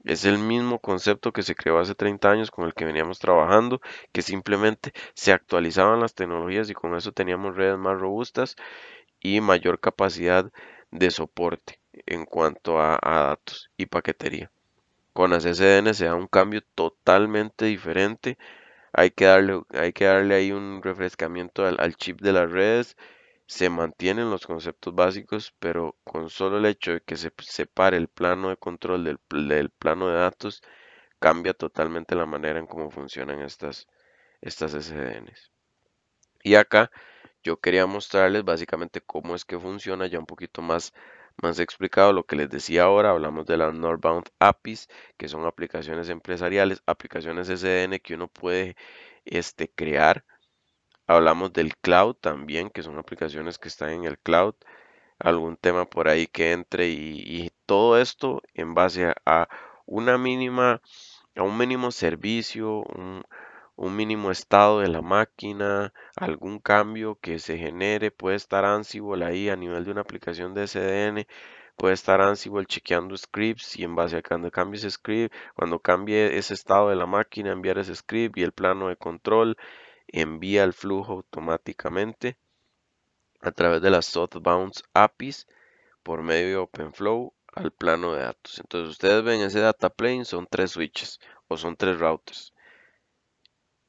Es el mismo concepto que se creó hace 30 años con el que veníamos trabajando, que simplemente se actualizaban las tecnologías y con eso teníamos redes más robustas y mayor capacidad de soporte en cuanto a datos y paquetería. Con las SDN se da un cambio totalmente diferente. Hay que darle ahí un refrescamiento al chip de las redes. Se mantienen los conceptos básicos, pero con solo el hecho de que se separe el plano de control del plano de datos, cambia totalmente la manera en cómo funcionan estas SDNs. Y acá yo quería mostrarles básicamente cómo es que funciona ya un poquito más explicado lo que les decía ahora. Hablamos de las Northbound APIs, que son aplicaciones empresariales, aplicaciones SDN que uno puede crear. Hablamos del cloud también, que son aplicaciones que están en el cloud. Algún tema por ahí que entre y todo esto en base una mínima, a un mínimo servicio, un mínimo estado de la máquina, algún cambio que se genere, puede estar Ansible ahí a nivel de una aplicación de SDN, puede estar Ansible chequeando scripts y en base a cuando cambie ese script, cuando cambie ese estado de la máquina, enviar ese script y el plano de control envía el flujo automáticamente a través de las Southbound APIs por medio de OpenFlow al plano de datos. Entonces ustedes ven ese data plane, son tres switches o son tres routers.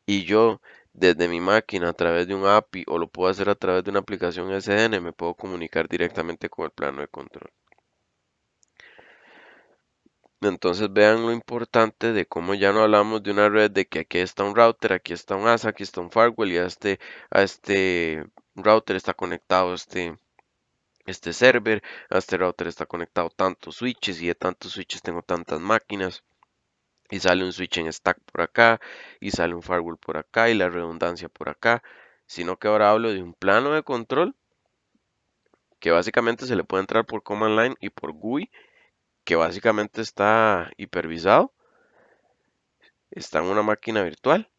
Y yo desde mi máquina a través de un API o lo puedo hacer a través de una aplicación SDN, me puedo comunicar directamente con el plano de control. Entonces vean lo importante de cómo ya no hablamos de una red de que aquí está un router, aquí está un ASA, aquí está un firewall y a este router está conectado este server, a este router está conectado tantos switches y de tantos switches tengo tantas máquinas y sale un switch en stack por acá y sale un firewall por acá y la redundancia por acá, sino que ahora hablo de un plano de control que básicamente se le puede entrar por command line y por GUI, que básicamente está hipervisado, está en una máquina virtual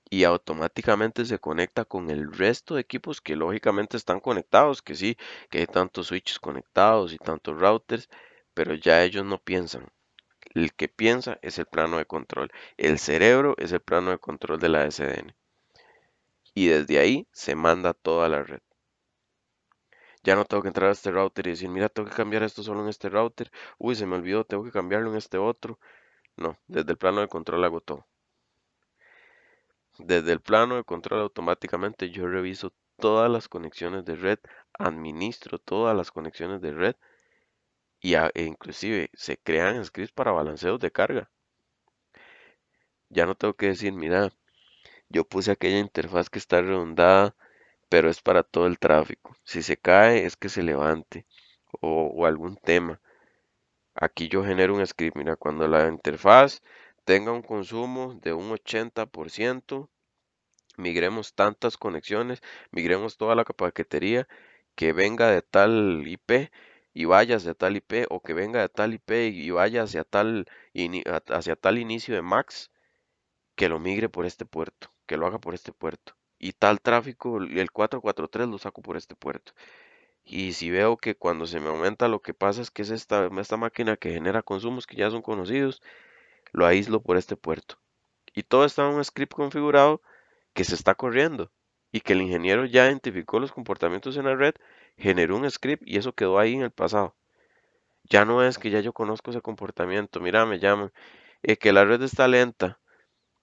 y automáticamente se conecta con el resto de equipos que lógicamente están conectados, que sí, que hay tantos switches conectados y tantos routers, pero ya ellos no piensan. El que piensa es el plano de control. El cerebro es el plano de control de la SDN. Y desde ahí se manda toda la red. Ya no tengo que entrar a este router y decir, mira, tengo que cambiar esto solo en este router. Uy, se me olvidó, tengo que cambiarlo en este otro. No, desde el plano de control hago todo. Desde el plano de control automáticamente yo reviso todas las conexiones de red, administro todas las conexiones de red e inclusive se crean scripts para balanceos de carga. Ya no tengo que decir, mira, yo puse aquella interfaz que está redundada, pero es para todo el tráfico. Si se cae es que se levante o algún tema. Aquí yo genero un script, mira, cuando la interfaz tenga un consumo de un 80%, migremos tantas conexiones, migremos toda la paquetería que venga de tal IP y vaya hacia tal IP o que venga de tal IP y vaya hacia tal inicio de Max, que lo migre por este puerto, que lo haga por este puerto. Y tal tráfico, el 443 lo saco por este puerto. Y si veo que cuando se me aumenta lo que pasa es que es esta máquina que genera consumos que ya son conocidos, lo aíslo por este puerto. Y todo está en un script configurado que se está corriendo y que el ingeniero ya identificó los comportamientos en la red, generó un script y eso quedó ahí en el pasado. Ya no es que ya yo conozco ese comportamiento, mira, me llaman, que la red está lenta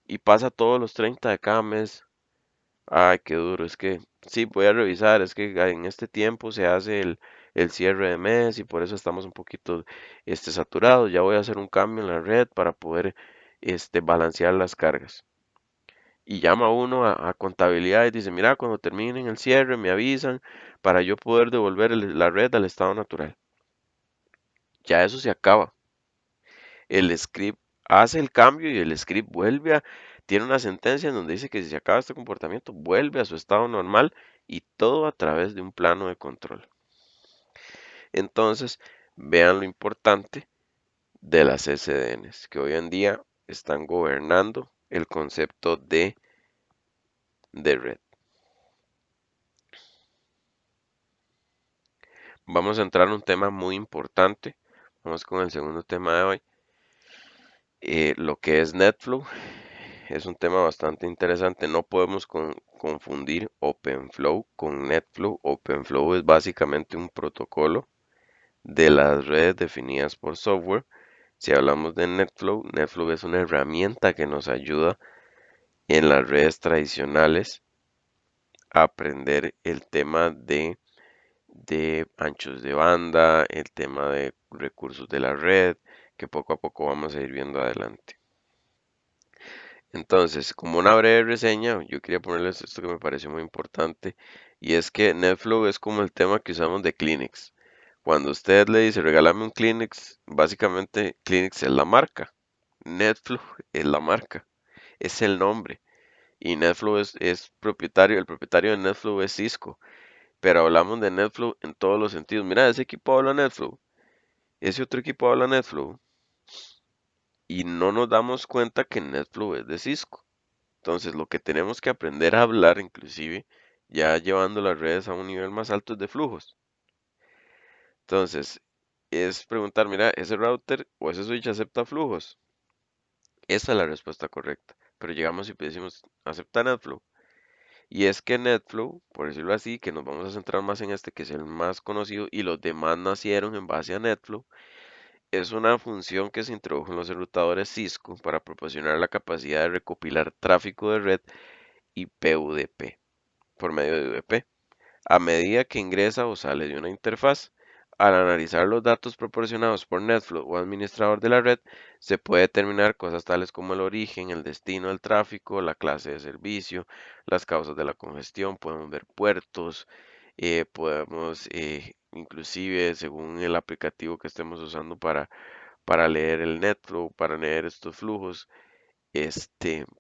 y pasa todos los 30 de cada mes. Ay, qué duro, es que sí, voy a revisar, es que en este tiempo se hace el cierre de mes y por eso estamos un poquito saturados. Ya voy a hacer un cambio en la red para poder balancear las cargas. y llama uno a contabilidad y dice, mira, cuando terminen el cierre me avisan para yo poder devolver la red al estado natural. Ya eso se acaba. El script hace el cambio y el script tiene una sentencia en donde dice que si se acaba este comportamiento, vuelve a su estado normal y todo a través de un plano de control. Entonces, vean lo importante de las SDNs, que hoy en día están gobernando el concepto de red. Vamos a entrar a un tema muy importante. Vamos con el segundo tema de hoy. Lo que es NetFlow es un tema bastante interesante. No podemos confundir OpenFlow con NetFlow. OpenFlow es básicamente un protocolo de las redes definidas por software. Si hablamos de NetFlow, NetFlow es una herramienta que nos ayuda en las redes tradicionales a aprender el tema de anchos de banda, el tema de recursos de la red, que poco a poco vamos a ir viendo adelante. Entonces, como una breve reseña, yo quería ponerles esto que me pareció muy importante, y es que NetFlow es como el tema que usamos de Kleenex. Cuando usted le dice, regálame un Kleenex, básicamente Kleenex es la marca, NetFlow es la marca, es el nombre, y NetFlow es propietario, el propietario de NetFlow es Cisco, pero hablamos de NetFlow en todos los sentidos. Mira, ese equipo habla NetFlow, ese otro equipo habla NetFlow, y no nos damos cuenta que NetFlow es de Cisco. Entonces, lo que tenemos que aprender a hablar, inclusive, ya llevando las redes a un nivel más alto es de flujos. Entonces, es preguntar, mira, ¿ese router o ese switch acepta flujos? Esa es la respuesta correcta. Pero llegamos y decimos, ¿acepta NetFlow? Y es que NetFlow, por decirlo así, que nos vamos a centrar más en este, que es el más conocido, y los demás nacieron en base a NetFlow, es una función que se introdujo en los enrutadores Cisco para proporcionar la capacidad de recopilar tráfico de red y PUDP por medio de UDP a medida que ingresa o sale de una interfaz. Al analizar los datos proporcionados por NetFlow o administrador de la red, se puede determinar cosas tales como el origen, el destino del tráfico, la clase de servicio, las causas de la congestión, podemos ver puertos, podemos inclusive según el aplicativo que estemos usando para leer el NetFlow, para leer estos flujos,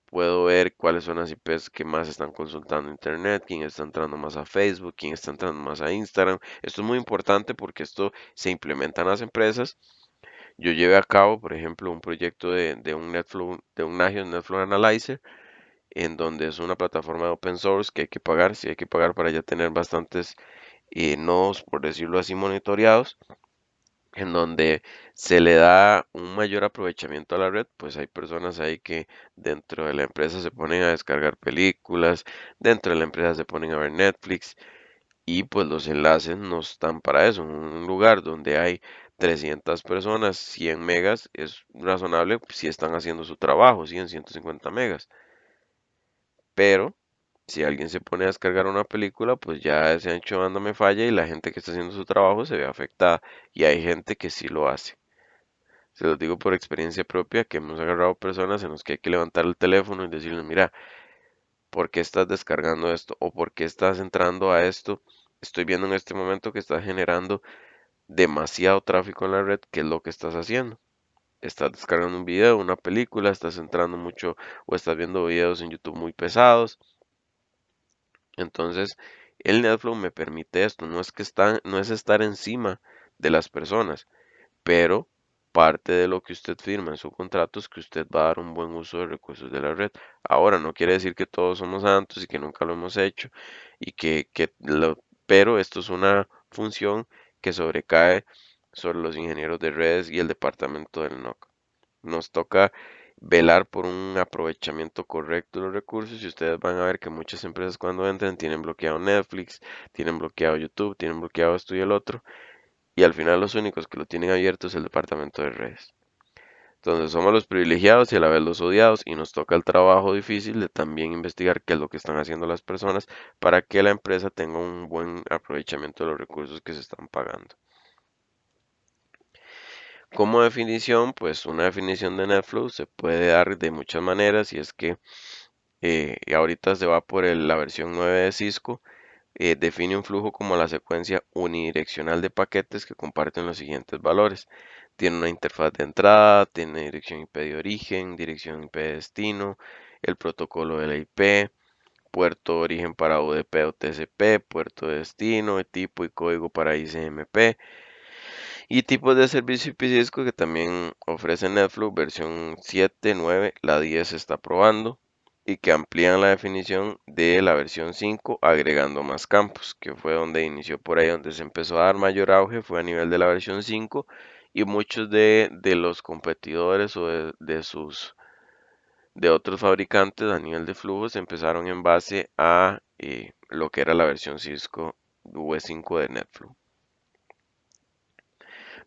puedo ver cuáles son las IPs que más están consultando internet, quién está entrando más a Facebook, quién está entrando más a Instagram. Esto es muy importante porque esto se implementa en las empresas. Yo llevé a cabo, por ejemplo, un proyecto de un NetFlow, de un Nagios NetFlow Analyzer, en donde es una plataforma de open source que hay que pagar, sí hay que pagar para ya tener bastantes nodos, por decirlo así, monitoreados en donde se le da un mayor aprovechamiento a la red, pues hay personas ahí que dentro de la empresa se ponen a descargar películas, dentro de la empresa se ponen a ver Netflix y pues los enlaces no están para eso. Un lugar donde hay 300 personas, 100 megas es razonable si están haciendo su trabajo, 100, 150 megas. Pero si alguien se pone a descargar una película, pues ya ese ancho de banda me falla y la gente que está haciendo su trabajo se ve afectada. Y hay gente que sí lo hace. Se los digo por experiencia propia, que hemos agarrado personas en las que hay que levantar el teléfono y decirles, mira, ¿por qué estás descargando esto? ¿O por qué estás entrando a esto? Estoy viendo en este momento que estás generando demasiado tráfico en la red. ¿Qué es lo que estás haciendo? Estás descargando un video, una película, estás entrando mucho o estás viendo videos en YouTube muy pesados. Entonces, el NetFlow me permite esto. No es estar encima de las personas, pero parte de lo que usted firma en su contrato es que usted va a dar un buen uso de recursos de la red. Ahora, no quiere decir que todos somos santos y que nunca lo hemos hecho, y pero esto es una función que sobrecae sobre los ingenieros de redes y el departamento del NOC. Nos toca velar por un aprovechamiento correcto de los recursos y ustedes van a ver que muchas empresas cuando entran tienen bloqueado Netflix, tienen bloqueado YouTube, tienen bloqueado esto y el otro y al final los únicos que lo tienen abierto es el departamento de redes. Entonces somos los privilegiados y a la vez los odiados y nos toca el trabajo difícil de también investigar qué es lo que están haciendo las personas para que la empresa tenga un buen aprovechamiento de los recursos que se están pagando. Como definición, pues una definición de NetFlow se puede dar de muchas maneras y es que y ahorita se va por la versión 9 de Cisco. Define un flujo como la secuencia unidireccional de paquetes que comparten los siguientes valores. Tiene una interfaz de entrada, tiene dirección IP de origen, dirección IP de destino, el protocolo de la IP, puerto de origen para UDP o TCP, puerto de destino, tipo y código para ICMP, y tipos de servicio IP Cisco que también ofrece NetFlow versión 7, 9, la 10 se está probando y que amplían la definición de la versión 5 agregando más campos, que fue donde inició por ahí, donde se empezó a dar mayor auge, fue a nivel de la versión 5 y muchos de los competidores o de otros fabricantes a nivel de flujos empezaron en base a lo que era la versión Cisco V5 de NetFlow.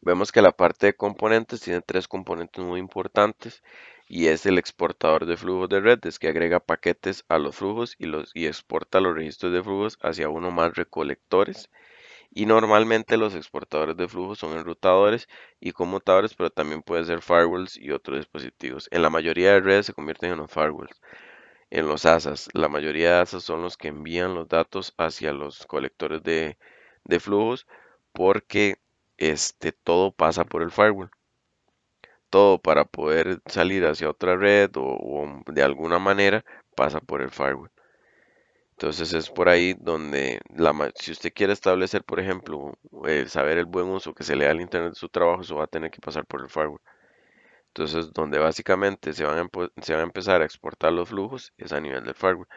Vemos que la parte de componentes tiene tres componentes muy importantes y es el exportador de flujos de red, es que agrega paquetes a los flujos y exporta los registros de flujos hacia uno más recolectores. Y normalmente los exportadores de flujos son enrutadores y conmutadores, pero también pueden ser firewalls y otros dispositivos. En la mayoría de redes se convierten en los firewalls. En los ASAs, la mayoría de ASAs son los que envían los datos hacia los colectores de flujos porque todo pasa por el firewall. Todo para poder salir hacia otra red o de alguna manera pasa por el firewall. Entonces es por ahí donde si usted quiere establecer, por ejemplo, saber el buen uso que se le da al Internet de su trabajo, eso va a tener que pasar por el firewall. Entonces, donde básicamente se van a empezar a exportar los flujos es a nivel del firewall.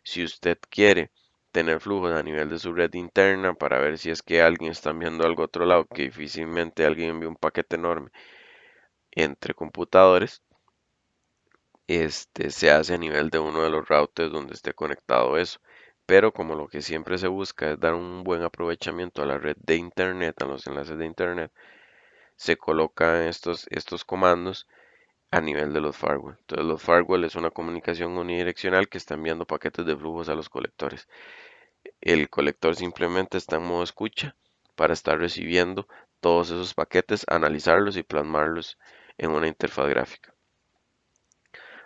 Si usted quiere tener flujos a nivel de su red interna para ver si es que alguien está enviando algo a otro lado, que difícilmente alguien envía un paquete enorme entre computadores, se hace a nivel de uno de los routers donde esté conectado eso. Pero como lo que siempre se busca es dar un buen aprovechamiento a la red de internet, a los enlaces de internet, se colocan estos comandos a nivel de los firewall. Entonces los firewall es una comunicación unidireccional que está enviando paquetes de flujos a los colectores. El colector simplemente está en modo escucha para estar recibiendo todos esos paquetes, analizarlos y plasmarlos en una interfaz gráfica.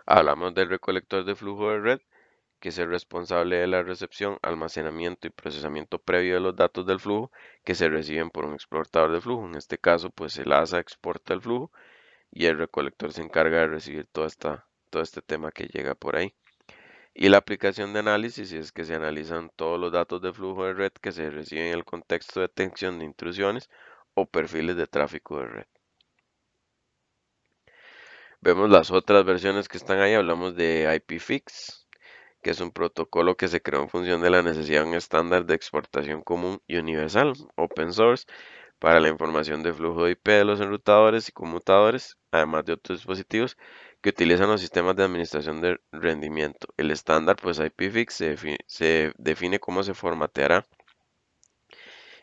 Hablamos del recolector de flujo de red, que es el responsable de la recepción, almacenamiento y procesamiento previo de los datos del flujo que se reciben por un exportador de flujo. En este caso, pues el ASA exporta el flujo y el recolector se encarga de recibir todo este tema que llega por ahí. Y la aplicación de análisis es que se analizan todos los datos de flujo de red que se reciben en el contexto de detección de intrusiones o perfiles de tráfico de red. Vemos las otras versiones que están ahí, hablamos de IPFix, que es un protocolo que se creó en función de la necesidad de un estándar de exportación común y universal, open source, para la información de flujo de IP de los enrutadores y conmutadores, además de otros dispositivos que utilizan los sistemas de administración de rendimiento. El estándar, pues IPFix, se define cómo se formateará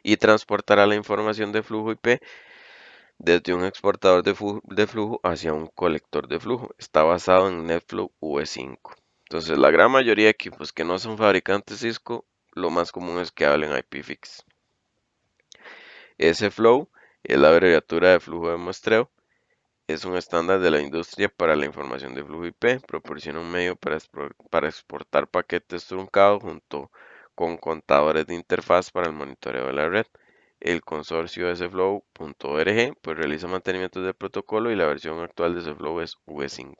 y transportará la información de flujo IP desde un exportador de flujo hacia un colector de flujo. Está basado en NetFlow V5. Entonces, la gran mayoría de equipos que no son fabricantes Cisco, lo más común es que hablen IPFix. SFlow es la abreviatura de flujo de muestreo. Es un estándar de la industria para la información de flujo IP. Proporciona un medio para exportar paquetes truncados junto con contadores de interfaz para el monitoreo de la red. El consorcio sflow.org pues realiza mantenimiento del protocolo y la versión actual de sflow es V5.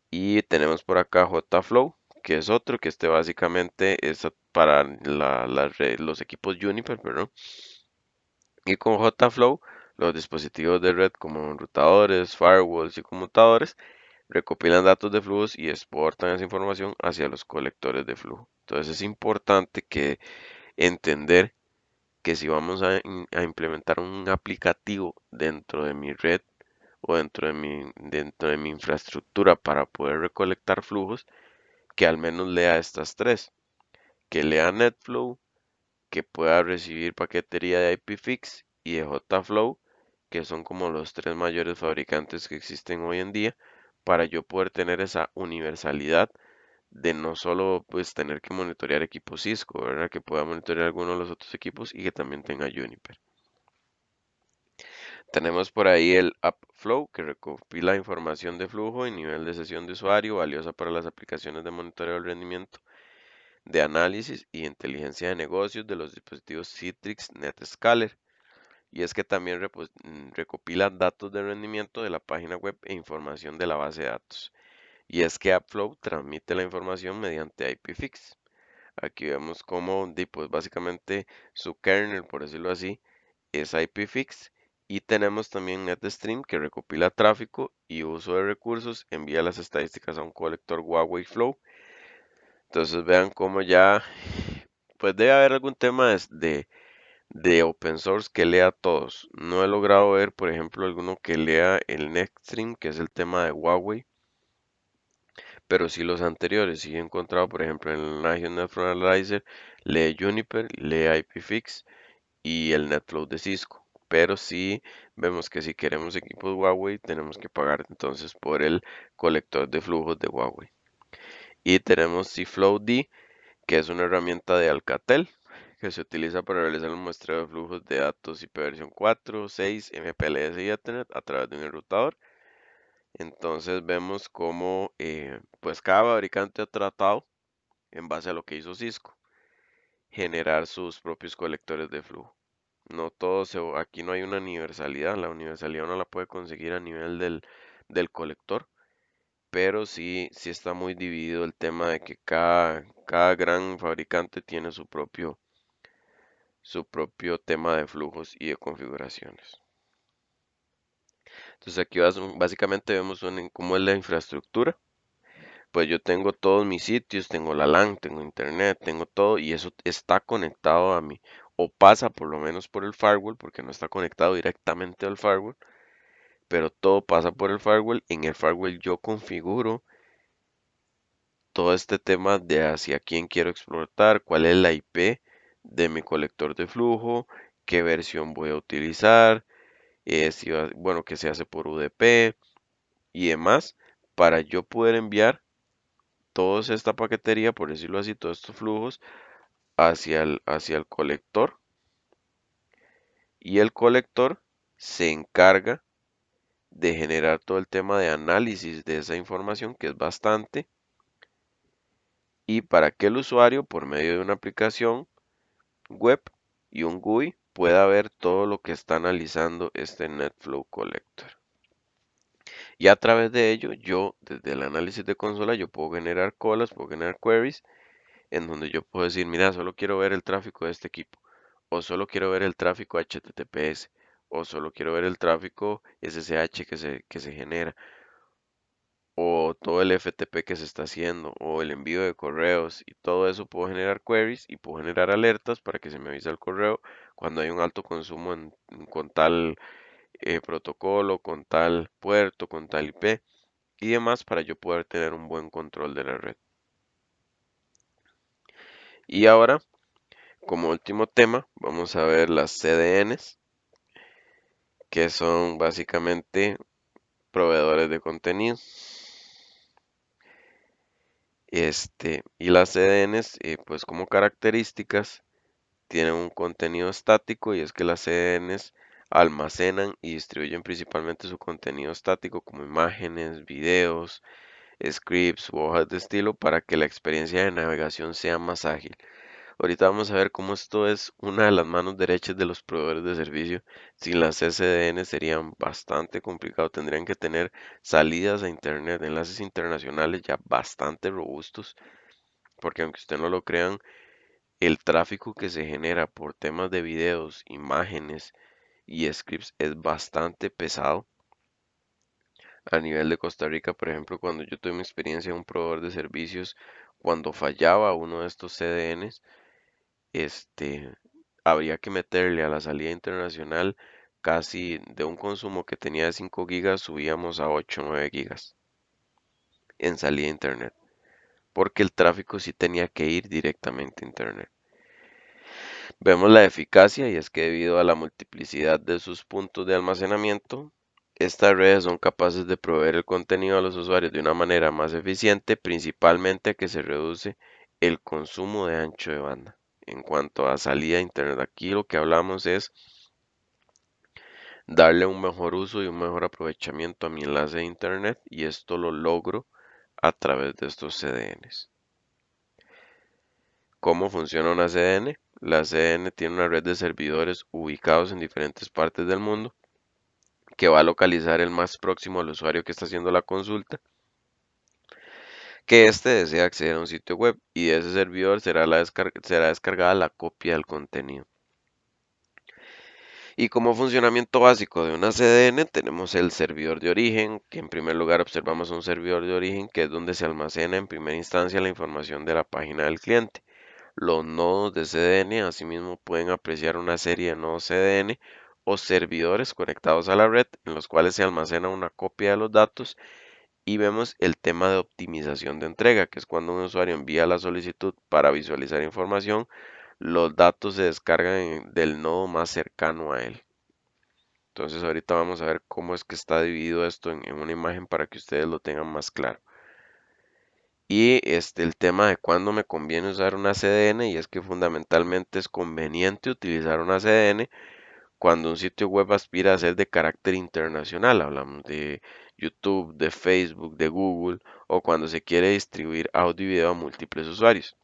Y tenemos por acá JFlow, que es otro que básicamente es para los equipos Juniper, perdón. Y con JFlow, los dispositivos de red como enrutadores, firewalls y conmutadores recopilan datos de flujos y exportan esa información hacia los colectores de flujo. Entonces es importante que entender que si vamos a implementar un aplicativo dentro de mi red o dentro de mi infraestructura para poder recolectar flujos, que al menos lea estas tres, que lea NetFlow, que pueda recibir paquetería de IPFix y de JFlow, que son como los tres mayores fabricantes que existen hoy en día, para yo poder tener esa universalidad de no solo pues tener que monitorear equipos Cisco, ¿verdad? Que pueda monitorear algunos de los otros equipos y que también tenga Juniper. Tenemos por ahí el AppFlow, que recopila información de flujo y nivel de sesión de usuario, valiosa para las aplicaciones de monitoreo del rendimiento, de análisis y inteligencia de negocios de los dispositivos Citrix NetScaler. Y es que también recopila datos de rendimiento de la página web e información de la base de datos. Y es que AppFlow transmite la información mediante IPFix. Aquí vemos cómo, pues básicamente su kernel, por decirlo así, es IPFix. Y tenemos también NetStream que recopila tráfico y uso de recursos, envía las estadísticas a un colector Huawei Flow. Entonces vean cómo ya, pues debe haber algún tema de open source que lea todos. No he logrado ver, por ejemplo, alguno que lea el NetStream, que es el tema de Huawei, pero sí los anteriores. Sí he encontrado, por ejemplo, en el Nagios Network Analyzer, lee Juniper, lee IPFix y el NetFlow de Cisco. Pero sí vemos que si queremos equipos Huawei, tenemos que pagar entonces por el colector de flujos de Huawei. Y tenemos CFlowD, que es una herramienta de Alcatel que se utiliza para realizar el muestreo de flujos de datos IPv 4, 6, MPLS y Ethernet a través de un enrutador. Entonces vemos cómo pues cada fabricante ha tratado, en base a lo que hizo Cisco, generar sus propios colectores de flujo. No todo aquí no hay una universalidad, la universalidad uno la puede conseguir a nivel del colector, pero sí está muy dividido el tema de que cada gran fabricante tiene su propio tema de flujos y de configuraciones. Entonces aquí básicamente vemos cómo es la infraestructura. Pues yo tengo todos mis sitios, tengo la LAN, tengo internet, tengo todo y eso está conectado a mí o pasa por lo menos por el firewall porque no está conectado directamente al firewall, pero todo pasa por el firewall. En el firewall yo configuro todo este tema de hacia quién quiero explotar, cuál es la IP de mi colector de flujo, qué versión voy a utilizar, bueno, que se hace por UDP y demás, para yo poder enviar toda esta paquetería, por decirlo así, todos estos flujos hacia el colector. Y el colector se encarga de generar todo el tema de análisis de esa información, que es bastante, y para que el usuario, por medio de una aplicación web y un GUI, pueda ver todo lo que está analizando este NetFlow Collector. Y a través de ello, yo, desde el análisis de consola, yo puedo generar colas, puedo generar queries, en donde yo puedo decir, mira, solo quiero ver el tráfico de este equipo, o solo quiero ver el tráfico HTTPS, o solo quiero ver el tráfico SSH que se genera, o todo el FTP que se está haciendo, o el envío de correos, y todo eso puedo generar queries y puedo generar alertas para que se me avise el correo cuando hay un alto consumo con tal protocolo, con tal puerto, con tal IP y demás para yo poder tener un buen control de la red. Y ahora, como último tema, vamos a ver las CDNs, que son básicamente proveedores de contenido. Y las CDNs, pues como características, tienen un contenido estático y es que las CDNs almacenan y distribuyen principalmente su contenido estático como imágenes, videos, scripts u hojas de estilo para que la experiencia de navegación sea más ágil. Ahorita vamos a ver cómo esto es una de las manos derechas de los proveedores de servicio. Sin las CDN serían bastante complicado. Tendrían que tener salidas a Internet, enlaces internacionales ya bastante robustos, porque aunque usted no lo crean, el tráfico que se genera por temas de videos, imágenes y scripts es bastante pesado. A nivel de Costa Rica, por ejemplo, cuando yo tuve mi experiencia en un proveedor de servicios, cuando fallaba uno de estos CDNs, este, habría que meterle a la salida internacional casi de un consumo que tenía de 5 gigas, subíamos a 8 o 9 gigas en salida a internet, porque el tráfico sí tenía que ir directamente a internet. Vemos la eficacia y es que debido a la multiplicidad de sus puntos de almacenamiento, estas redes son capaces de proveer el contenido a los usuarios de una manera más eficiente, principalmente a que se reduce el consumo de ancho de banda. En cuanto a salida a internet, aquí lo que hablamos es darle un mejor uso y un mejor aprovechamiento a mi enlace de internet y esto lo logro a través de estos CDNs. ¿Cómo funciona una CDN? La CDN tiene una red de servidores ubicados en diferentes partes del mundo que va a localizar el más próximo al usuario que está haciendo la consulta, que éste desea acceder a un sitio web y de ese servidor será descargada la copia del contenido. Y como funcionamiento básico de una CDN tenemos el servidor de origen, que en primer lugar observamos un servidor de origen que es donde se almacena en primera instancia la información de la página del cliente. Los nodos de CDN asimismo pueden apreciar una serie de nodos CDN o servidores conectados a la red en los cuales se almacena una copia de los datos y vemos el tema de optimización de entrega, que es cuando un usuario envía la solicitud para visualizar información, los datos se descargan del nodo más cercano a él. Entonces ahorita vamos a ver cómo es que está dividido esto en una imagen para que ustedes lo tengan más claro. Y el tema de cuándo me conviene usar una CDN, y es que fundamentalmente es conveniente utilizar una CDN cuando un sitio web aspira a ser de carácter internacional. Hablamos de YouTube, de Facebook, de Google, o cuando se quiere distribuir audio y video a múltiples usuarios.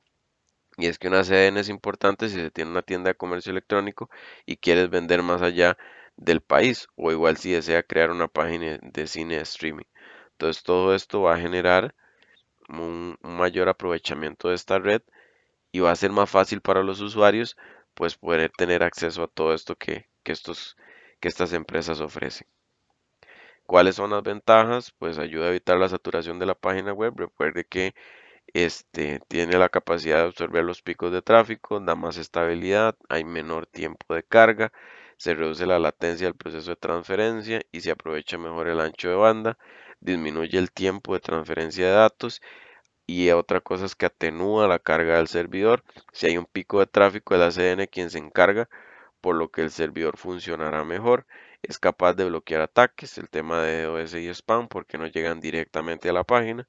Y es que una CDN es importante si se tiene una tienda de comercio electrónico y quieres vender más allá del país, o igual si desea crear una página de cine de streaming. Entonces todo esto va a generar un mayor aprovechamiento de esta red y va a ser más fácil para los usuarios pues poder tener acceso a todo esto que estas empresas ofrecen. ¿Cuáles son las ventajas? Pues ayuda a evitar la saturación de la página web. Recuerde que tiene la capacidad de absorber los picos de tráfico, da más estabilidad, hay menor tiempo de carga, se reduce la latencia del proceso de transferencia y se aprovecha mejor el ancho de banda, disminuye el tiempo de transferencia de datos y otra cosa es que atenúa la carga del servidor. Si hay un pico de tráfico, es la CDN quien se encarga, por lo que el servidor funcionará mejor. Es capaz de bloquear ataques, el tema de DOS y spam, porque no llegan directamente a la página.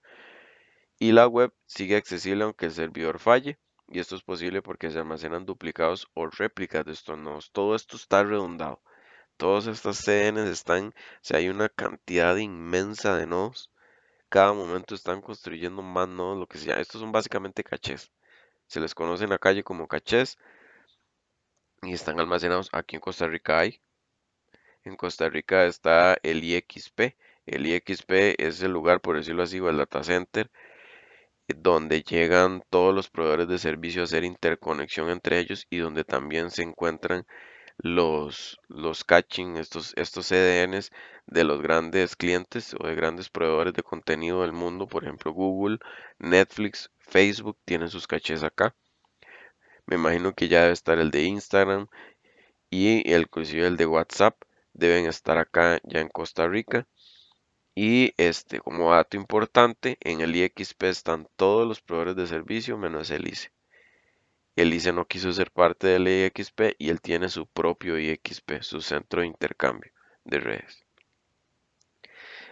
Y la web sigue accesible aunque el servidor falle. Y esto es posible porque se almacenan duplicados o réplicas de estos nodos. Todo esto está redundado. Todas estas CDNs están, si hay una cantidad inmensa de nodos, cada momento están construyendo más nodos, lo que sea. Estos son básicamente cachés. Se les conoce en la calle como cachés y están almacenados aquí en Costa Rica hay. En Costa Rica está el IXP. El IXP es el lugar, por decirlo así, o el data center, donde llegan todos los proveedores de servicio a hacer interconexión entre ellos y donde también se encuentran los caching, estos CDNs de los grandes clientes o de grandes proveedores de contenido del mundo, por ejemplo Google, Netflix, Facebook tienen sus cachés acá. Me imagino que ya debe estar el de Instagram y inclusive el de WhatsApp deben estar acá ya en Costa Rica. Y como dato importante, en el IXP están todos los proveedores de servicio menos el ICE. El ICE no quiso ser parte del IXP y él tiene su propio IXP, su centro de intercambio de redes.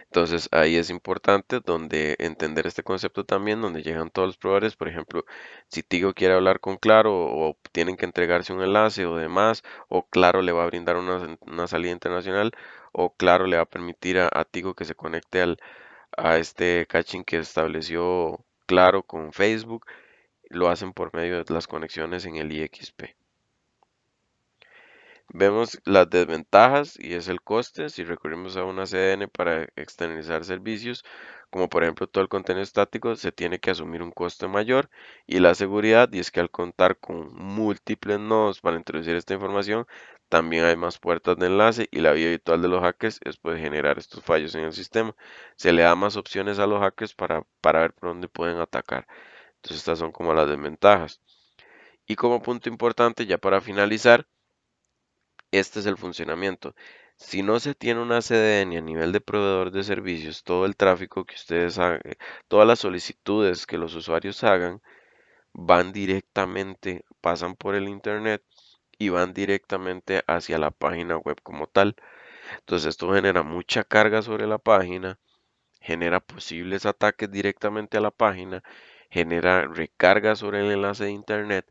Entonces ahí es importante donde entender este concepto también, donde llegan todos los proveedores. Por ejemplo, si Tigo quiere hablar con Claro o tienen que entregarse un enlace o demás, o Claro le va a brindar una salida internacional, o Claro le va a permitir a Tigo que se conecte a este caching que estableció Claro con Facebook, lo hacen por medio de las conexiones en el IXP. Vemos las desventajas y es el coste si recurrimos a una CDN para externalizar servicios, como por ejemplo todo el contenido estático, se tiene que asumir un coste mayor y la seguridad, y es que al contar con múltiples nodos para introducir esta información, también hay más puertas de enlace y la vía habitual de los hackers es poder generar estos fallos en el sistema. Se le da más opciones a los hackers para ver por dónde pueden atacar. Entonces estas son como las desventajas. Y como punto importante, ya para finalizar, este es el funcionamiento. Si no se tiene una CDN a nivel de proveedor de servicios, todo el tráfico que ustedes hagan, todas las solicitudes que los usuarios hagan, van directamente, pasan por el internet y van directamente hacia la página web como tal. Entonces esto genera mucha carga sobre la página, genera posibles ataques directamente a la página, genera recarga sobre el enlace de internet,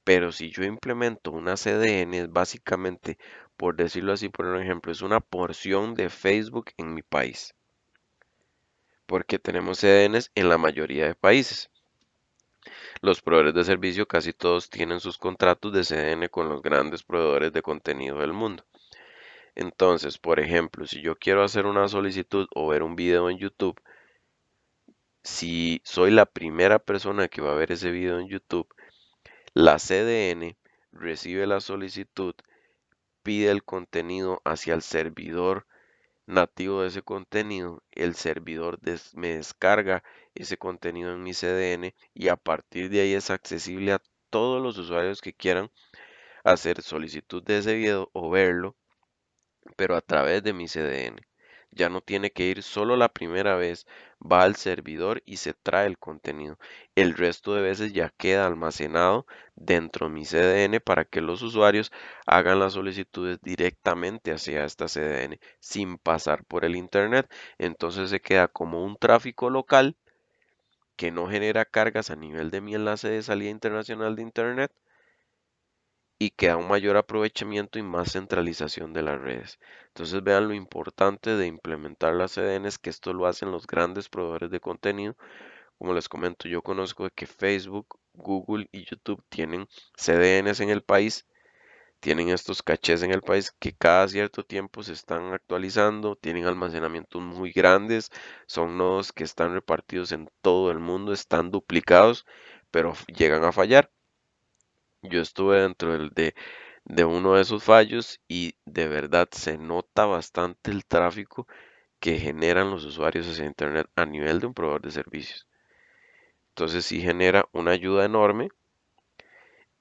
pero si yo implemento una CDN es básicamente por decirlo así, por un ejemplo, es una porción de Facebook en mi país, porque tenemos CDNs en la mayoría de países. Los proveedores de servicio casi todos tienen sus contratos de CDN con los grandes proveedores de contenido del mundo. Entonces, por ejemplo, si yo quiero hacer una solicitud o ver un video en YouTube, si soy la primera persona que va a ver ese video en YouTube, la CDN recibe la solicitud, pide el contenido hacia el servidor nativo de ese contenido, el servidor me descarga ese contenido en mi CDN y a partir de ahí es accesible a todos los usuarios que quieran hacer solicitud de ese video o verlo, pero a través de mi CDN. Ya no tiene que ir solo la primera vez, va al servidor y se trae el contenido. El resto de veces ya queda almacenado dentro de mi CDN para que los usuarios hagan las solicitudes directamente hacia esta CDN sin pasar por el Internet. Entonces se queda como un tráfico local que no genera cargas a nivel de mi enlace de salida internacional de Internet y que da un mayor aprovechamiento y más centralización de las redes. Entonces vean lo importante de implementar las CDNs, que esto lo hacen los grandes proveedores de contenido. Como les comento, yo conozco de que Facebook, Google y YouTube tienen CDNs en el país, tienen estos cachés en el país que cada cierto tiempo se están actualizando, tienen almacenamientos muy grandes, son nodos que están repartidos en todo el mundo, están duplicados, pero llegan a fallar. Yo estuve dentro de uno de esos fallos y de verdad se nota bastante el tráfico que generan los usuarios hacia Internet a nivel de un proveedor de servicios. Entonces sí genera una ayuda enorme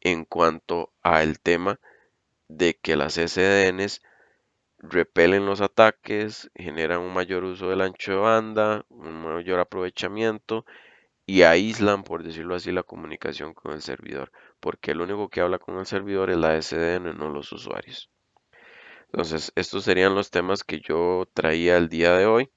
en cuanto al tema de que las SDNs repelen los ataques, generan un mayor uso del ancho de banda, un mayor aprovechamiento y aíslan, por decirlo así, la comunicación con el servidor, porque el único que habla con el servidor es la SDN, no los usuarios. Entonces, estos serían los temas que yo traía el día de hoy.